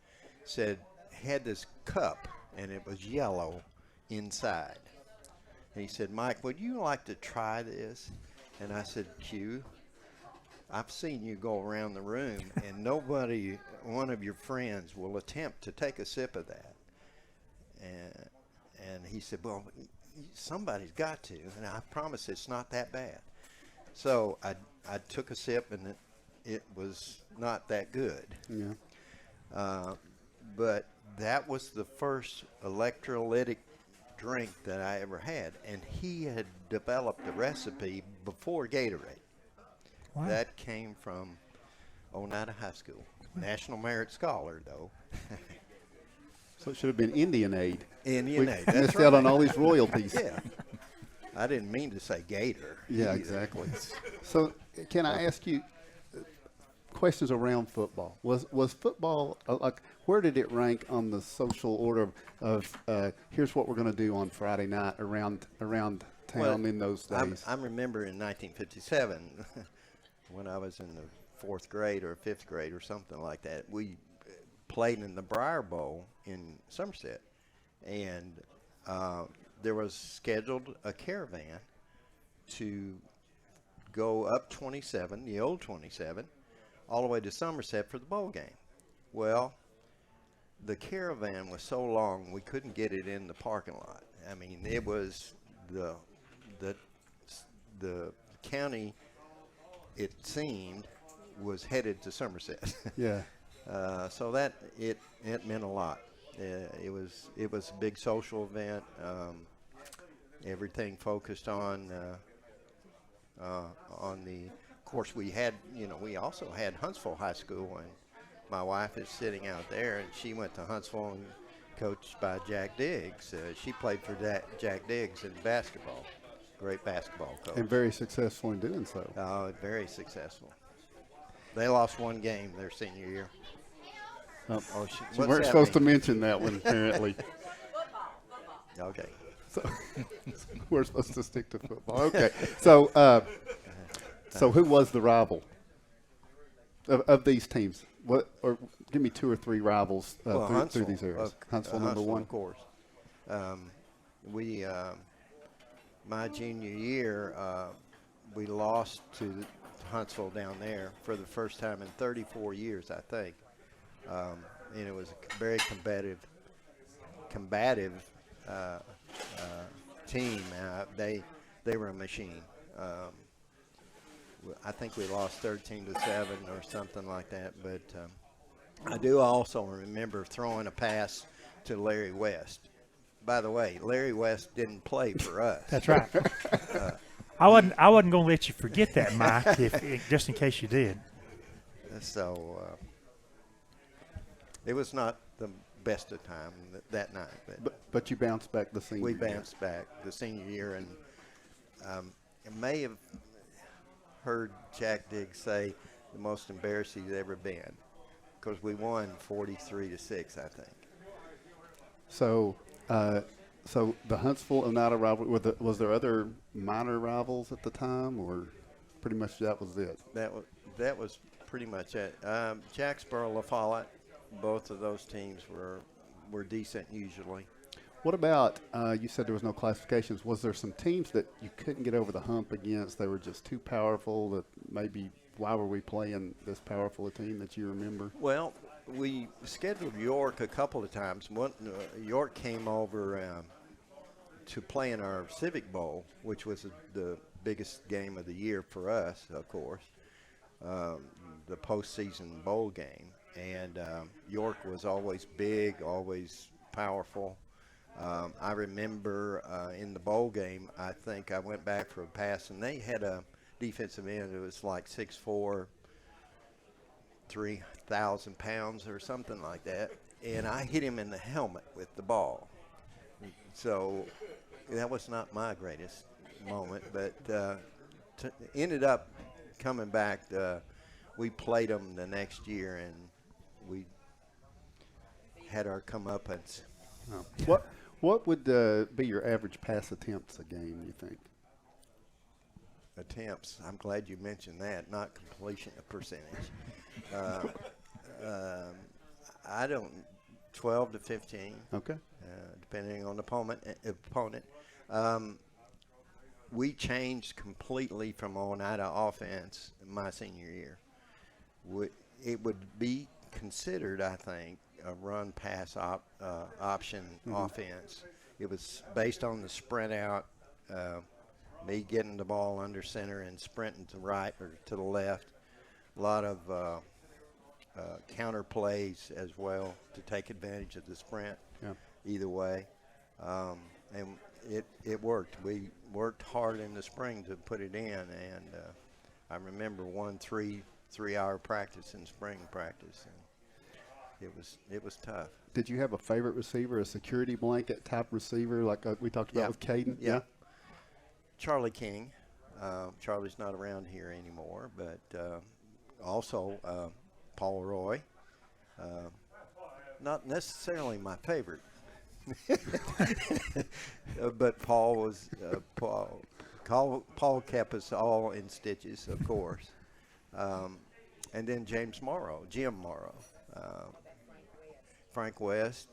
said, had this cup, and it was yellow inside. And he said, Mike, would you like to try this? And I said, Q, I've seen you go around the room and nobody, one of your friends, will attempt to take a sip of that. And he said, well, somebody's got to, and I promise it's not that bad. So I took a sip, and it was not that good. Yeah. But that was the first electrolytic drink that I ever had, and he had developed the recipe before Gatorade. Wow. That came from Oneida High School. National Merit Scholar, though. So it should have been Indian Aid. Indian Aid. That's Missed right. out on all these royalties. Yeah. I didn't mean to say Gator. Yeah, either. exactly. So can I ask you questions around football? Was football, like, where did it rank on the social order of here's what we're going to do on Friday night around town in those days? I remember in 1957 when I was in the 4th grade or 5th grade or something like that, we played in the Briar Bowl in Somerset, and there was scheduled a caravan to go up 27, the old 27, all the way to Somerset for the bowl game. Well, the caravan was so long we couldn't get it in the parking lot. I mean, it was the county, it seemed, was headed to Somerset. Yeah. So that it meant a lot. It was a big social event. Everything focused on the. Of course, we also had Huntsville High School, and my wife is sitting out there, and she went to Huntsville and coached by Jack Diggs. She played for Jack Diggs in basketball. Great basketball coach. And very successful in doing so. Oh, very successful. They lost one game their senior year. So What's we weren't that supposed to mean? mention that one, apparently. Okay. So we're supposed to stick to football. Okay. So who was the rival of these teams? What, or give me 2 or 3 rivals through these areas. Huntsville, number one. Of course. We my junior year, we lost to Huntsville down there for the first time in 34 years, I think. And it was a very combative team. They were a machine. I think we lost 13-7 or something like that. But I do also remember throwing a pass to Larry West. By the way, Larry West didn't play for us. That's right. I wasn't going to let you forget that, Mike, just in case you did. So it was not the best of time that night. But you bounced back the senior year. We bounced back the senior year, and I may have heard Jack Diggs say the most embarrassed he's ever been, because we won 43-6, I think. So the Huntsville-Oneida rivalry, was there other minor rivals at the time, or pretty much that was it? That was pretty much it. Jacksboro, La Follette, both of those teams were decent usually. What about, you said there was no classifications. Was there some teams that you couldn't get over the hump against? They were just too powerful that maybe why were we playing this powerful a team that you remember? Well, we scheduled York a couple of times. York came over to play in our Civic Bowl, which was the biggest game of the year for us, of course, the postseason bowl game. And York was always big, always powerful. I remember in the bowl game, I think I went back for a pass, and they had a defensive end that was like 6'4", 3,000 pounds or something like that, and I hit him in the helmet with the ball. So that was not my greatest moment, but ended up coming back. We played them the next year, and we had our comeuppance. Oh. What would be your average pass attempts a game, you think? Attempts. I'm glad you mentioned that, not completion percentage. I don't, 12 to 15. Okay. Depending on the opponent. We changed completely from Oneida offense my senior year. It would be considered, I think, a run-pass option offense. It was based on the sprint out, me getting the ball under center and sprinting to the right or to the left. A lot of counter plays as well to take advantage of the sprint. Yeah. Either way. And it worked. We worked hard in the spring to put it in, and I remember one 3-hour practice in spring practice. And it was tough. Did you have a favorite receiver, a security blanket type receiver like we talked about with Caden? Yeah. Charlie King. Charlie's not around here anymore, but also Paul Roy. Not necessarily my favorite, but Paul was Paul kept us all in stitches, of course. And then Jim Morrow. Frank West,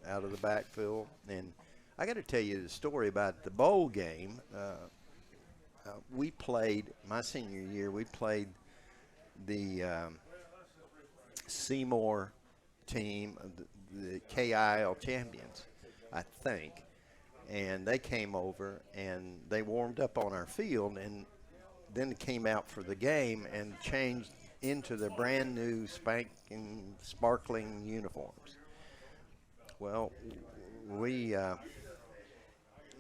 out of the backfield. And I got to tell you the story about the bowl game. We played, my senior year, we played the Seymour team, the KIL champions, I think. And they came over, and they warmed up on our field, and then came out for the game and changed into the brand new sparkling uniforms. Well, we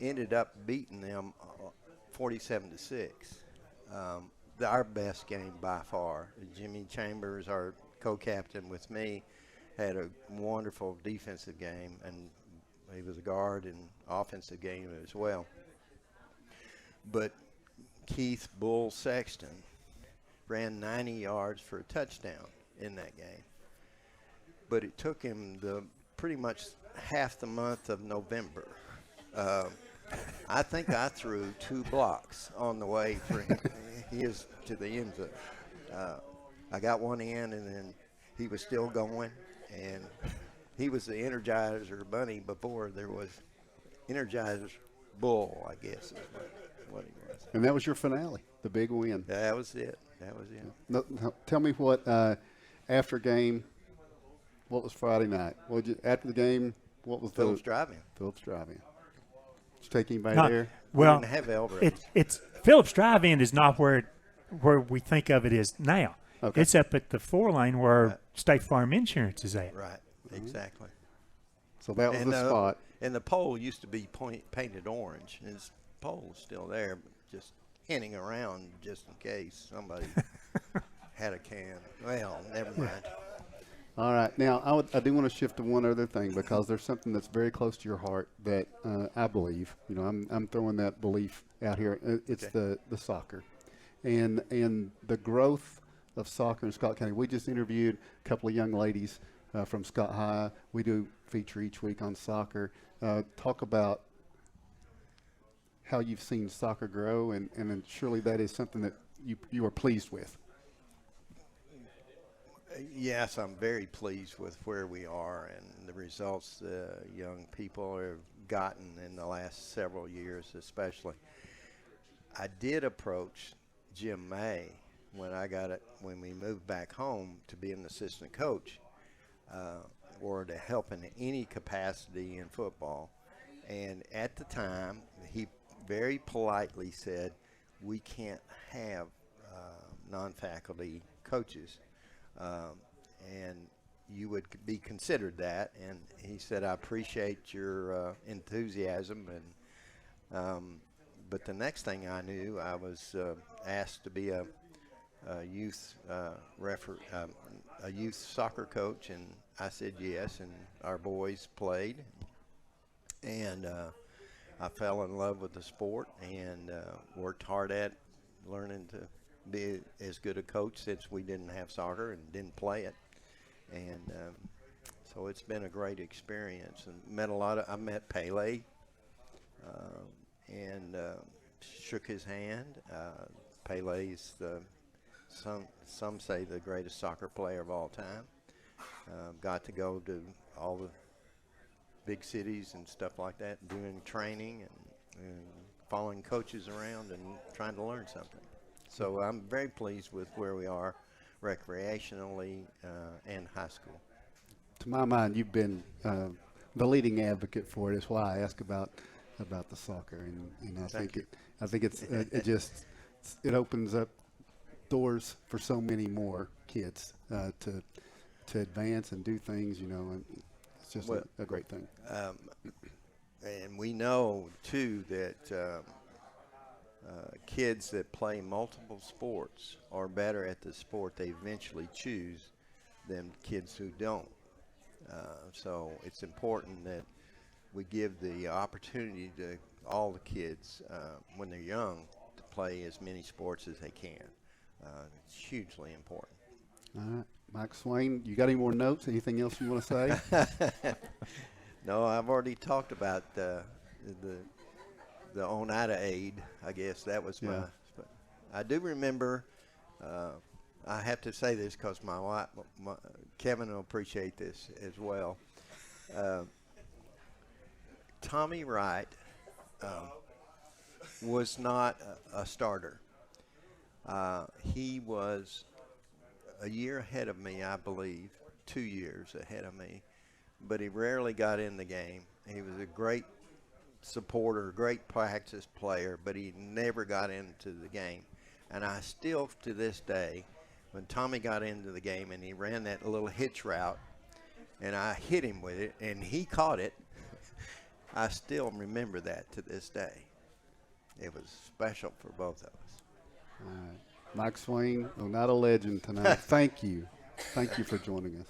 ended up beating them 47-6. Our best game by far. Jimmy Chambers, our co-captain with me, had a wonderful defensive game, and he was a guard and offensive game as well. But Keith Bull Sexton ran 90 yards for a touchdown in that game. But it took him pretty much half the month of November. I think I threw 2 blocks on the way for his to the end zone. I got one in, and then he was still going, and he was the Energizer Bunny before there was Energizers bull, I guess is what he was. And that was your finale, the big win. That was it. No, tell me what after game. What was Friday night? After the game? What was Phillips Drive-In. Phillips Drive-In. Did you take anybody there? Well, we didn't have Elbridge. it's Phillips Drive-In is not where we think of it as now. Okay. It's up at the 4-lane where State Farm Insurance is at. Right, exactly. So that was the spot. And the pole used to be painted orange. And his pole is still there, but just hinting around just in case somebody had a can. Well, never mind. All right. Now, I do want to shift to one other thing because there's something that's very close to your heart that I believe. You know, I'm throwing that belief out here. It's the soccer, and the growth of soccer in Scott County. We just interviewed a couple of young ladies from Scott High. We do feature each week on soccer. Talk about how you've seen soccer grow, and then surely that is something that you are pleased with. Yes, I'm very pleased with where we are and the results the young people have gotten in the last several years especially. I did approach Jim May when we moved back home to be an assistant coach or to help in any capacity in football. And at the time, he very politely said, we can't have non-faculty coaches. And you would be considered that. And he said, I appreciate your enthusiasm. And but the next thing I knew, I was asked to be a youth a youth soccer coach, and I said yes. And our boys played, and I fell in love with the sport and worked hard at learning to be as good a coach since we didn't have soccer and didn't play it. And so it's been a great experience, and I met Pele and shook his hand. Pele's some say the greatest soccer player of all time. Got to go to all the big cities and stuff like that, doing training and following coaches around and trying to learn something. So I'm very pleased with where we are recreationally and high school. To my mind, you've been the leading advocate for it. That's why I ask about the soccer, and I think it opens up doors for so many more kids to advance and do things, you know, and it's just a great thing. And we know too that kids that play multiple sports are better at the sport they eventually choose than kids who don't. So it's important that we give the opportunity to all the kids when they're young to play as many sports as they can. It's hugely important. All right. Mike Swain, you got any more notes? Anything else you want to say? No, I've already talked about the Oneida aid. I guess that was my. I do remember. I have to say this because my wife, Kevin, will appreciate this as well. Tommy Wright was not a starter. He was a year ahead of me, I believe, 2 years ahead of me, but he rarely got in the game. He was a great supporter, great practice player, but he never got into the game. And I still, to this day, when Tommy got into the game and he ran that little hitch route, and I hit him with it, and he caught it, I still remember that to this day. It was special for both of us. All right. Mike Swain, Oneida legend tonight. Thank you. Thank you for joining us.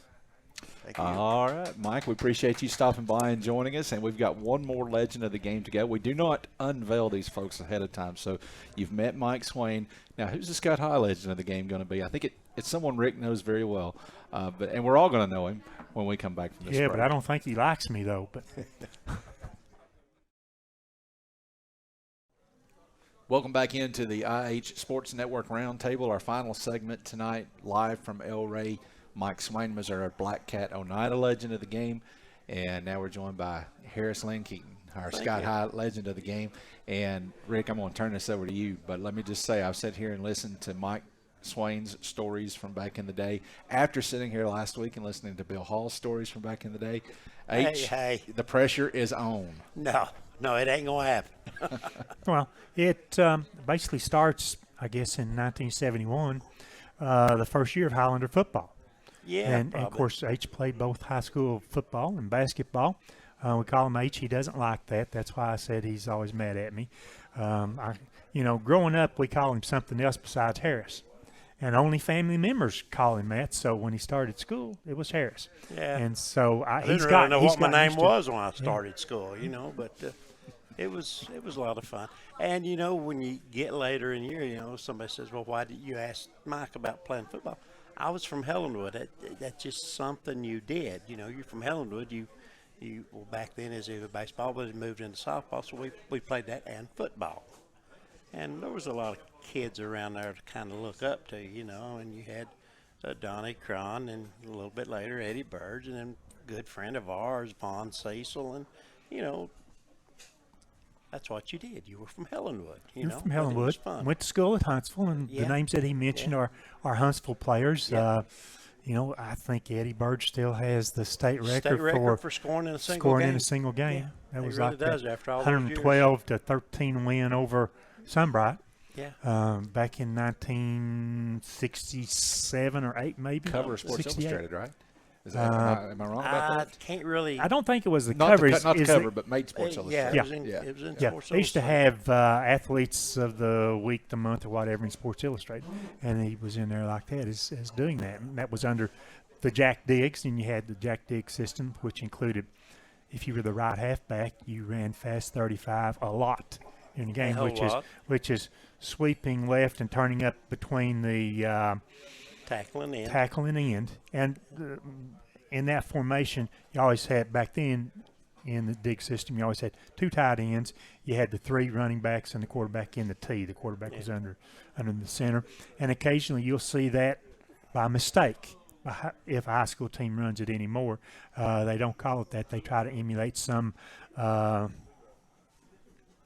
Thank you. All right, Mike, we appreciate you stopping by and joining us, and we've got one more legend of the game to go. We do not unveil these folks ahead of time, so you've met Mike Swain. Now, who's the Scott High legend of the game going to be? I think it's someone Rick knows very well, and we're all going to know him when we come back from this break. But I don't think he likes me, though. But Welcome back into the IH Sports Network Roundtable, our final segment tonight, live from El Rey. Mike Swain was our Black Cat Oneida legend of the game, and now we're joined by Harris Lynn Keaton. our Scott High legend of the game. And, Rick, I'm going to turn this over to you, but let me just say I've sat here and listened to Mike Swain's stories from back in the day. After sitting here last week and listening to Bill Hall's stories from back in the day, Hey. The pressure is on. No, it ain't going to happen. Well, it basically starts, I guess, in 1971, the first year of Highlander football. Yeah, and of course, H played both high school football and basketball. We call him H. He doesn't like that. That's why I said he's always mad at me. Growing up, we call him something else besides Harris. And only family members call him that. So when he started school, it was Harris. Yeah. And so I didn't really know what my name was when I started school, but it was a lot of fun. And, when you get later in the year, somebody says, well, why did you ask Mike about playing football? I was from Helenwood. That's just something you did. You're from Helenwood. Well, back then, as it was baseball, but it moved into softball, so we played that and football. And there was a lot of kids around there to kind of look up to, and you had Donnie Cron, and a little bit later Eddie Burge, and then a good friend of ours, Vaughn Cecil, and, that's what you did. You were from Helenwood, You're from Helenwood. Went to school at Huntsville, and the names that he mentioned are Huntsville players. Yeah. I think Eddie Burge still has the state record for scoring in a single game. Yeah. That was really like does that after all 112 to 13 win over Sunbright. Yeah. Back in 1967 or 8 maybe. Cover of Sports 68. Illustrated, right? Is that, am I wrong about that? I can't really. I don't think it was the not cover. Not the cover, but made Sports Illustrated. It was in Sports Illustrated. They used to have athletes of the week, the month, or whatever in Sports Illustrated, and he was in there like that as doing that. And that was under the Jack Diggs, and you had the Jack Diggs system, which included if you were the right halfback, you ran fast 35 a lot in the game, which is sweeping left and turning up between the tackle and end. And in that formation, you always had, back then in the dig system, you always had 2 tight ends. You had the 3 running backs and the quarterback in the T. The quarterback was under the center. And occasionally you'll see that by mistake. If a high school team runs it anymore, they don't call it that. They try to emulate some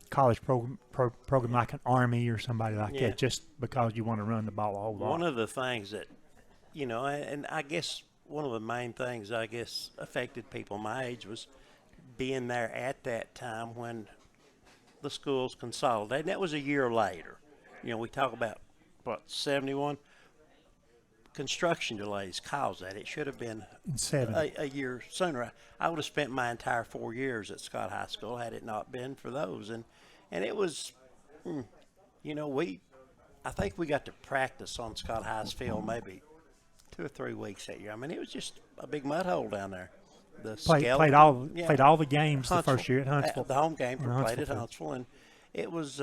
college program like an Army or somebody like that, just because you want to run the ball a whole lot. One of the things that, and I guess one of the main things affected people my age was being there at that time when the schools consolidated. And that was a year later. We talk about, 71? Construction delays caused that. It should have been a year sooner. I would have spent my entire 4 years at Scott High School had it not been for those. And it was, I think we got to practice on Scott High's field maybe 2 or 3 weeks that year. I mean, it was just a big mud hole down there. Played all the games Huntsville, the first year at Huntsville. The home games were played at Huntsville, and it was.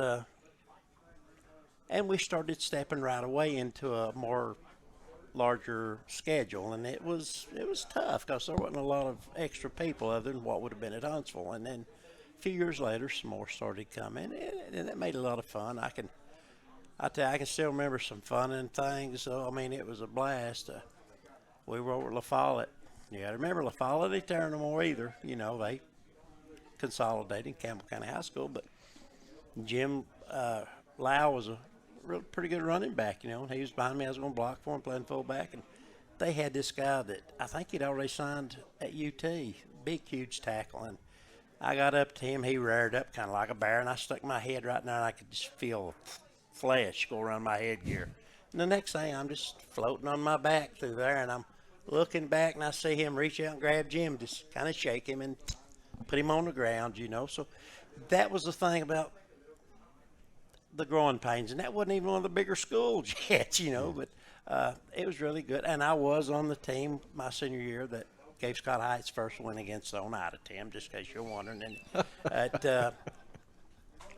And we started stepping right away into a more larger schedule, and it was tough because there wasn't a lot of extra people other than what would have been at Huntsville. And then a few years later, some more started coming, and it made a lot of fun. I can still remember some fun and things. So I mean, it was a blast. We were over La Follette. You got to remember La Follette ain't there no more either. They consolidated in Campbell County High School, but Jim Lau was a pretty good running back, He was behind me. I was going to block for him, playing fullback. And they had this guy that I think he'd already signed at UT, big, huge tackle. And I got up to him. He reared up kind of like a bear, and I stuck my head right there, and I could just feel flesh go around my headgear. And the next thing, I'm just floating on my back through there, and I'm looking back, and I see him reach out and grab Jim, just kind of shake him and put him on the ground, So that was the thing about the growing pains, and that wasn't even one of the bigger schools yet, but it was really good. And I was on the team my senior year that gave Scott High its first win against the Oneida team, just in case you're wondering. And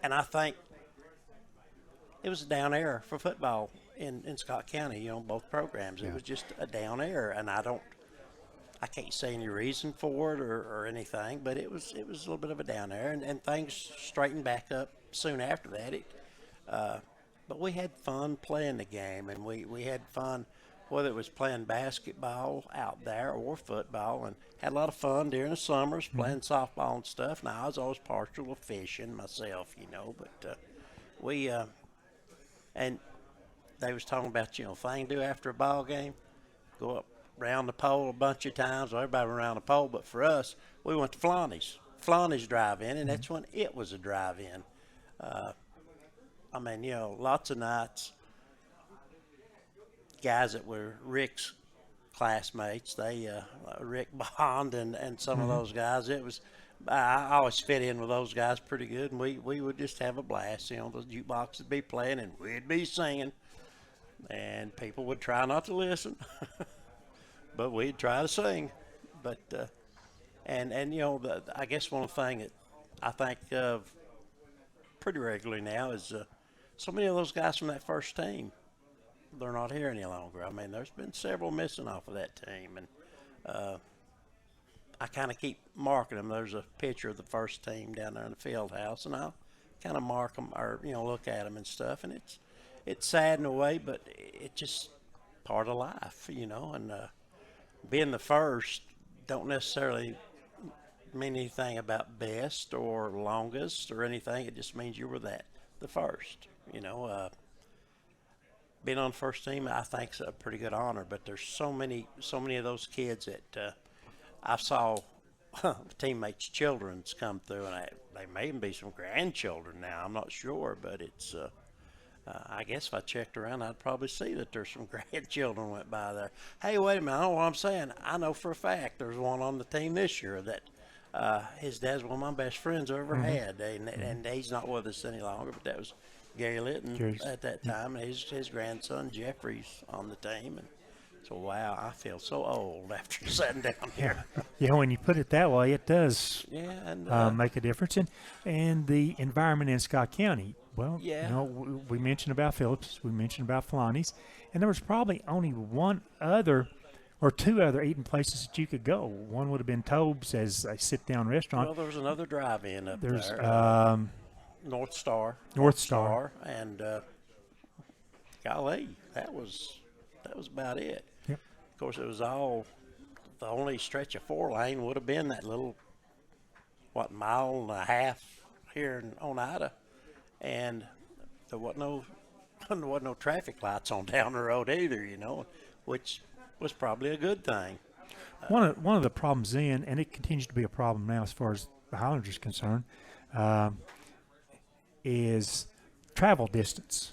and I think it was a down era for football in Scott County, both programs. It was just a down era, and I can't say any reason for it or anything, but it was a little bit of a down era, and things straightened back up soon after that. But we had fun playing the game, and we had fun whether it was playing basketball out there or football, and had a lot of fun during the summers playing softball and stuff. Now, I was always partial to fishing myself, but and they was talking about, thing to do after a ball game, go up around the pole a bunch of times. Well, everybody went around the pole, but for us, we went to Floney's drive-in, and that's when it was a drive-in. Lots of nights, guys that were Rick's classmates, Rick Bond and some of those guys, I always fit in with those guys pretty good, and we would just have a blast. The jukebox would be playing, and we'd be singing, and people would try not to listen, but we'd try to sing. But I guess one thing that I think of pretty regularly now is so many of those guys from that first team, they're not here any longer. I mean, there's been several missing off of that team, and I kind of keep marking them. There's a picture of the first team down there in the field house, and I'll kind of mark them or look at them and stuff. And it's sad in a way, but it's just part of life, And being the first don't necessarily mean anything about best or longest or anything. It just means you were the first. Being on the first team, I think, is a pretty good honor. But there's so many of those kids that I saw teammates' children's come through, and they may even be some grandchildren now. I'm not sure, but it's. I guess if I checked around, I'd probably see that there's some grandchildren went by there. Hey, wait a minute! I know what I'm saying. I know for a fact there's one on the team this year that his dad's one of my best friends I ever had, and he's not with us any longer. But that was Gary Litton at that time, and his grandson Jeffrey's on the team, and so wow, I feel so old after sitting down here. Yeah, when you put it that way, it does make a difference, and the environment in Scott County. Well, we mentioned about Phillips, we mentioned about Filani's, and there was probably only one other or two other eating places that you could go. One would have been Tobes as a sit-down restaurant. Well, there was another drive-in up there. North Star, and golly, that was about it. Yep. Of course, it was all the only stretch of 4-lane would have been that little mile and a half here in Oneida, and there wasn't no traffic lights on down the road either, which was probably a good thing. One of the problems then, and it continues to be a problem now as far as the Highlanders is concerned, is travel distance.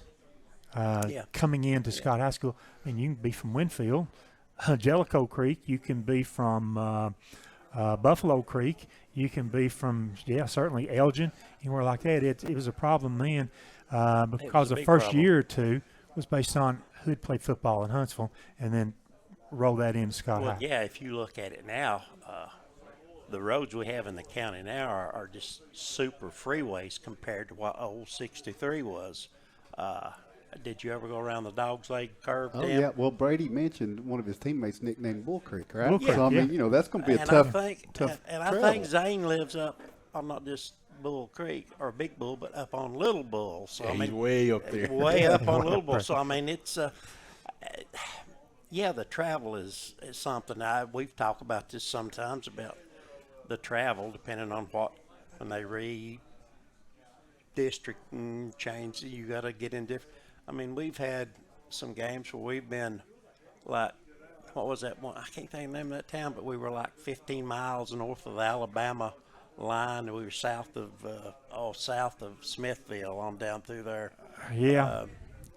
Coming into Scott High School, I mean, you can be from Winfield, Jellicoe Creek, you can be from Buffalo Creek, you can be from, certainly Elgin, anywhere like that. It was a problem then because the first year or two was based on who'd played football in Huntsville and then roll that into Scott High. Yeah, if you look at it now, the roads we have in the county now are just super freeways compared to what old 63 was. Did you ever go around the Dog's Leg curve? Oh, Tim? yeah. Well, Brady mentioned one of his teammates nicknamed Bull Creek, right? Bull Creek, so, I mean, that's going to be a tough travel. I think Zane lives up on not just Bull Creek or Big Bull, but up on Little Bull. So he's way up there. Way up on Little Bull. So, I mean, it's the travel is something. We've talked about this sometimes about the travel, depending on when they district and change, you got to get in different. I mean, we've had some games where we've been like, what was that one? I can't think of the name of that town, but we were like 15 miles north of the Alabama line, and we were south of Smithville on down through there. Yeah.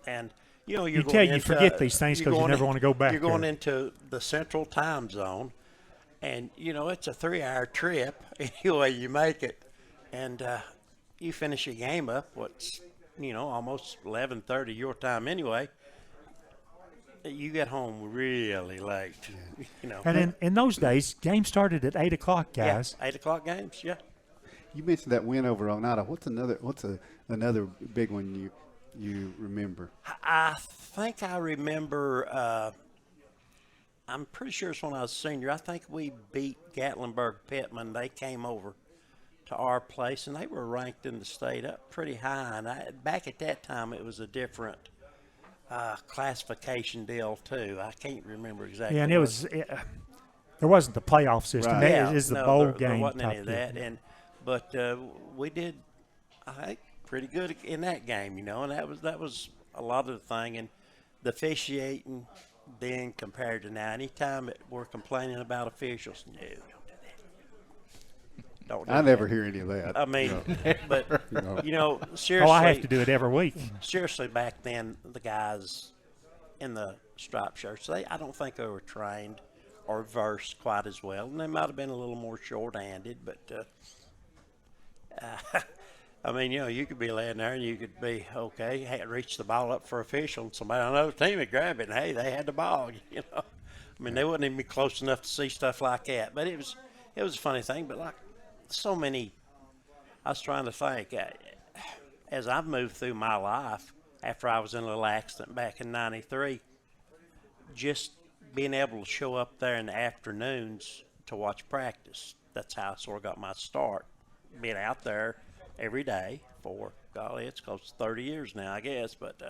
And you forget these things because you never want to go back. You're going into the Central Time Zone, and it's a 3-hour trip. Anyway, you make it, and you finish your game up. What's almost 11:30 your time anyway. You get home really late. And in those days, games started at 8 o'clock, guys. Yeah, 8 o'clock games. Yeah. You mentioned that win over Oneida. What's another big one you remember? I think I remember. I'm pretty sure it's when I was a senior. I think we beat Gatlinburg Pittman. They came over to our place, and they were ranked in the state up pretty high. And back at that time, it was a different classification deal too. I can't remember exactly. Yeah, and there wasn't the playoff system. Right. That Yeah, is the no, bowl there game wasn't any type of that, deal. but we did, I think, pretty good in that game, and that was a lot of the thing, and the officiating then compared to now. Anytime that we're complaining about officials, no, don't do that. Don't do I never that. hear any of that. I mean, but seriously. Oh, I have to do it every week. Seriously, back then the guys in the striped shirts, I don't think they were trained or versed quite as well, and they might have been a little more short-handed. But I mean, you could be laying there and you could be okay, had reached the ball up for official, and somebody on another team would grab it, and hey, they had the ball. I mean, they wouldn't even be close enough to see stuff like that. But it was a funny thing. But like so many, I was trying to think as I've moved through my life after I was in a little accident back in '93, just being able to show up there in the afternoons to watch practice. That's how I sort of got my start, being out there every day for, golly, it's close to 30 years now, I guess. But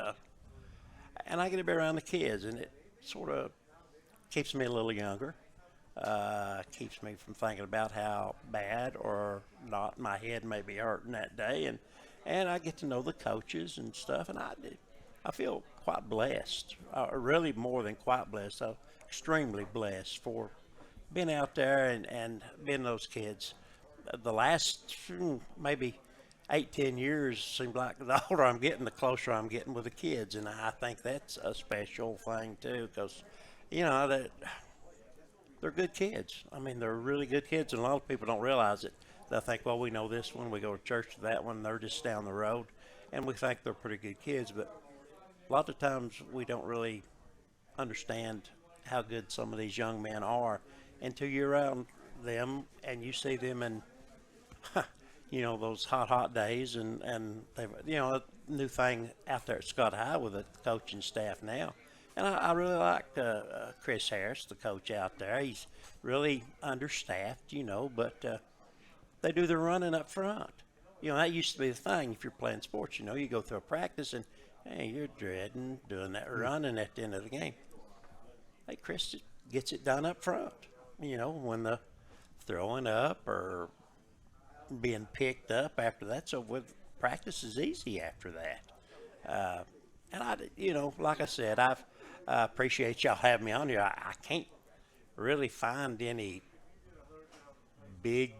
and I get to be around the kids, and it sort of keeps me a little younger, keeps me from thinking about how bad or not my head may be hurting that day, and I get to know the coaches and stuff, and I feel quite blessed, really more than quite blessed. So extremely blessed for being out there and being those kids. The last maybe 8-10 years seemed like the older I'm getting, the closer I'm getting with the kids, and I think that's a special thing too, because that they're good kids. I mean, they're really good kids, and a lot of people don't realize it. They'll think, well, we know this one, we go to church to that one, they're just down the road, and we think they're pretty good kids, but a lot of times we don't really understand how good some of these young men are until you're around them and you see them in those hot days, and they a new thing out there at Scott High with the coaching staff now. And I really like Chris Harris, the coach out there. He's really understaffed, but they do the running up front. That used to be the thing. If you're playing sports, you go through a practice and, hey, you're dreading doing that running at the end of the game. Hey, Chris gets it done up front, when the throwing up or being picked up after that. So with practice is easy after that. And I, like I said, I appreciate y'all having me on here. I can't really find any big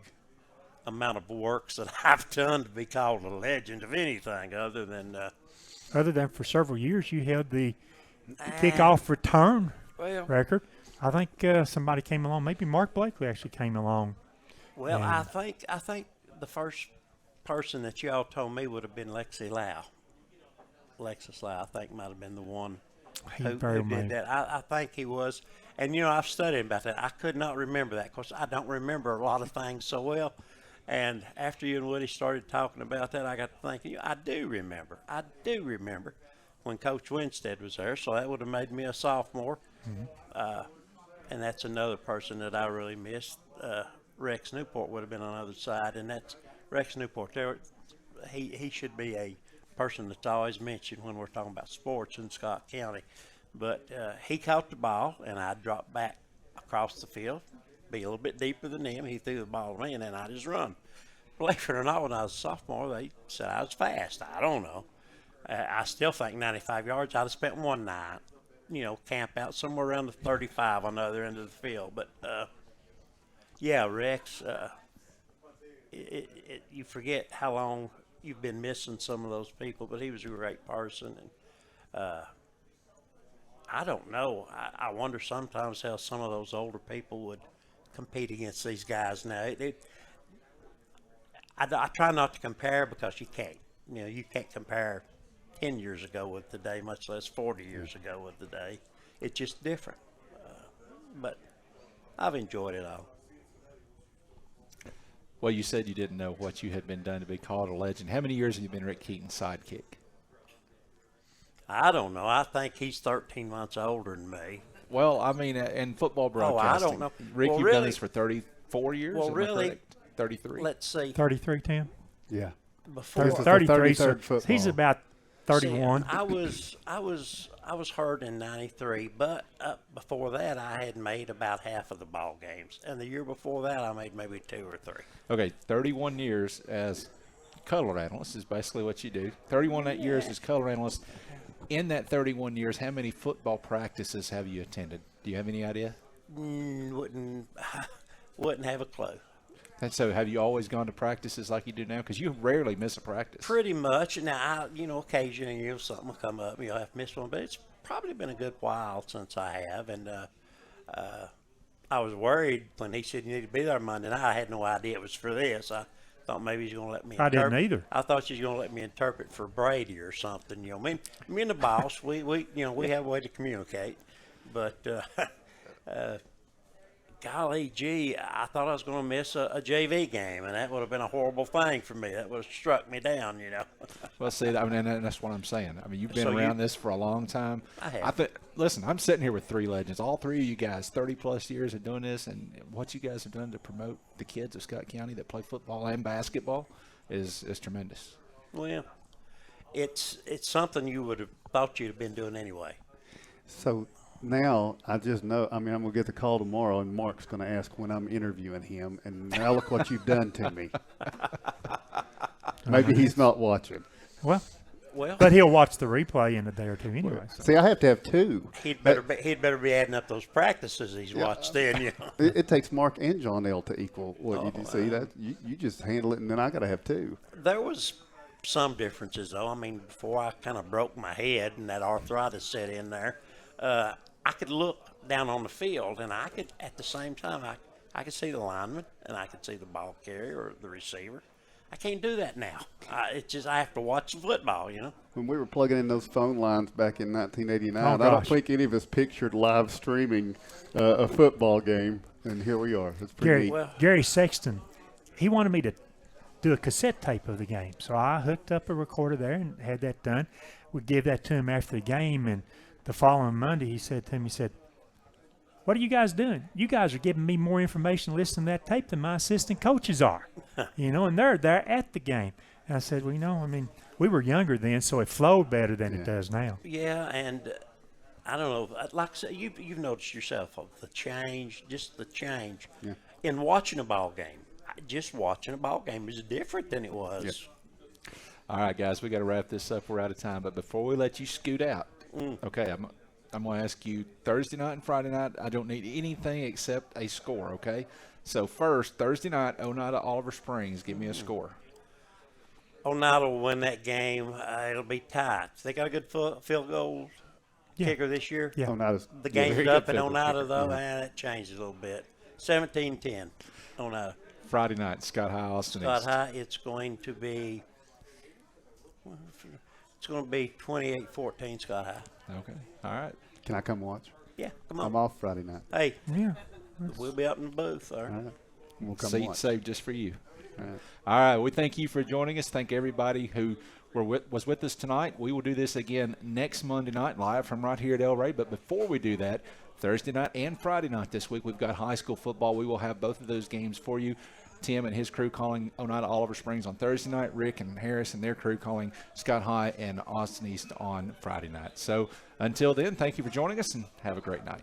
amount of works that I've done to be called a legend of anything other than for several years you held the kickoff return record. I think somebody came along. Maybe Mark Blakely actually came along. Well, I think the first person that y'all told me would have been Lexi Lau. Alexis Lau, I think, might have been the one who did that. I think he was. And, I've studied about that. I could not remember that because I don't remember a lot of things so well. And after you and Woody started talking about that, I got to thinking, I do remember when Coach Winstead was there. So that would have made me a sophomore. Mm-hmm. And that's another person that I really missed. Rex Newport would have been on the other side, and that's Rex Newport. He should be a person that's always mentioned when we're talking about sports in Scott County. But he caught the ball, and I dropped back across the field, be a little bit deeper than him. He threw the ball to me, and then I just run. Believe it or not, when I was a sophomore, they said I was fast. I don't know. I still think 95 yards, I'd have spent one night, camp out somewhere around the 35 on the other end of the field. But, Rex, you forget how long you've been missing some of those people, but he was a great person. And I don't know. I wonder sometimes how some of those older people would compete against these guys now. I try not to compare because you can't. You can't compare 10 years ago with today, much less 40 years ago with today. It's just different. But I've enjoyed it all. Well, you said you didn't know what you had been done to be called a legend. How many years have you been Rick Keaton's sidekick? I don't know. I think he's 13 months older than me. Well, I mean, in football broadcasting. I don't know. Rick, you've done this for 34 years? Well, really, 33? Let's see. 33, Tim? Yeah. Before 33, so he's about 31. See, I was I was hurt in '93, but before that, I had made about half of the ball games, and the year before that, I made maybe 2 or 3. Okay, 31 years as color analyst is basically what you do. 31 years as color analyst. In that 31 years, how many football practices have you attended? Do you have any idea? Wouldn't have a clue. And so have you always gone to practices like you do now? Because you rarely miss a practice. Pretty much. Now, occasionally, something will come up, I have missed one, but it's probably been a good while since I have. And I was worried when he said you need to be there Monday night. I had no idea it was for this. I thought maybe he's going to let me I didn't either. I thought she was going to let me interpret for Brady or something. Me and the boss, we have a way to communicate. But golly gee, I thought I was going to miss a JV game, and that would have been a horrible thing for me. That would have struck me down, Well, see, and that's what I'm saying. I mean, you've been around this for a long time. I have. Listen, I'm sitting here with 3 legends. All 3 of you guys, 30-plus years of doing this, and what you guys have done to promote the kids of Scott County that play football and basketball is tremendous. Well, it's something you would have thought you'd have been doing anyway. So now I just know, I'm going to get the call tomorrow, and Mark's going to ask when I'm interviewing him, and now look what you've done to me. Maybe he's not watching. Well, but he'll watch the replay in a day or two anyway. So. See, I have to have 2. He'd better be adding up those practices he's watched then. It takes Mark and John L to equal what you do. See that you just handle it, and then I got to have 2. There was some differences though. I mean, before I kind of broke my head and that arthritis set in there, I could look down on the field, and I could at the same time I could see the lineman and I could see the ball carrier or the receiver. I can't do that now. It's just I have to watch the football, When we were plugging in those phone lines back in 1989, I don't think any of us pictured live streaming a football game, and here we are. It's pretty neat. Gary Sexton, he wanted me to do a cassette tape of the game, so I hooked up a recorder there and had that done. We gave that to him after the game, and the following Monday he said to me, "What are you guys doing? You guys are giving me more information listening to that tape than my assistant coaches are." And they're there at the game. And I said, well, we were younger then, so it flowed better than it does now. Yeah, and I don't know, like I said, you've noticed yourself the change in watching a ball game. Just watching a ball game is different than it was. Yeah. All right, guys, we got to wrap this up. We're out of time. But before we let you scoot out, okay, I'm going to ask you Thursday night and Friday night. I don't need anything except a score, okay? So first, Thursday night, Oneida Oliver Springs. Give me a score. Oneida will win that game. It'll be tight. They got a good field goal kicker this year. Yeah. The game's up in Oneida, though, and it changed a little bit. 17-10, Oneida. Friday night, Scott High, Austin Scott East. High, it's going to be 28-14, Scott High. Okay. All right. Can I come watch? Yeah, come on. I'm off Friday night. Hey, Yeah. we'll be up in the booth, sir. All right. We'll come Seat watch. saved just for you. All right. All right. We thank you for joining us. Thank everybody who was with us tonight. We will do this again next Monday night live from right here at El Rey. But before we do that, Thursday night and Friday night this week, we've got high school football. We will have both of those games for you. Tim and his crew calling Oneida Oliver Springs on Thursday night. Rick and Harris and their crew calling Scott High and Austin East on Friday night. So until then, thank you for joining us and have a great night.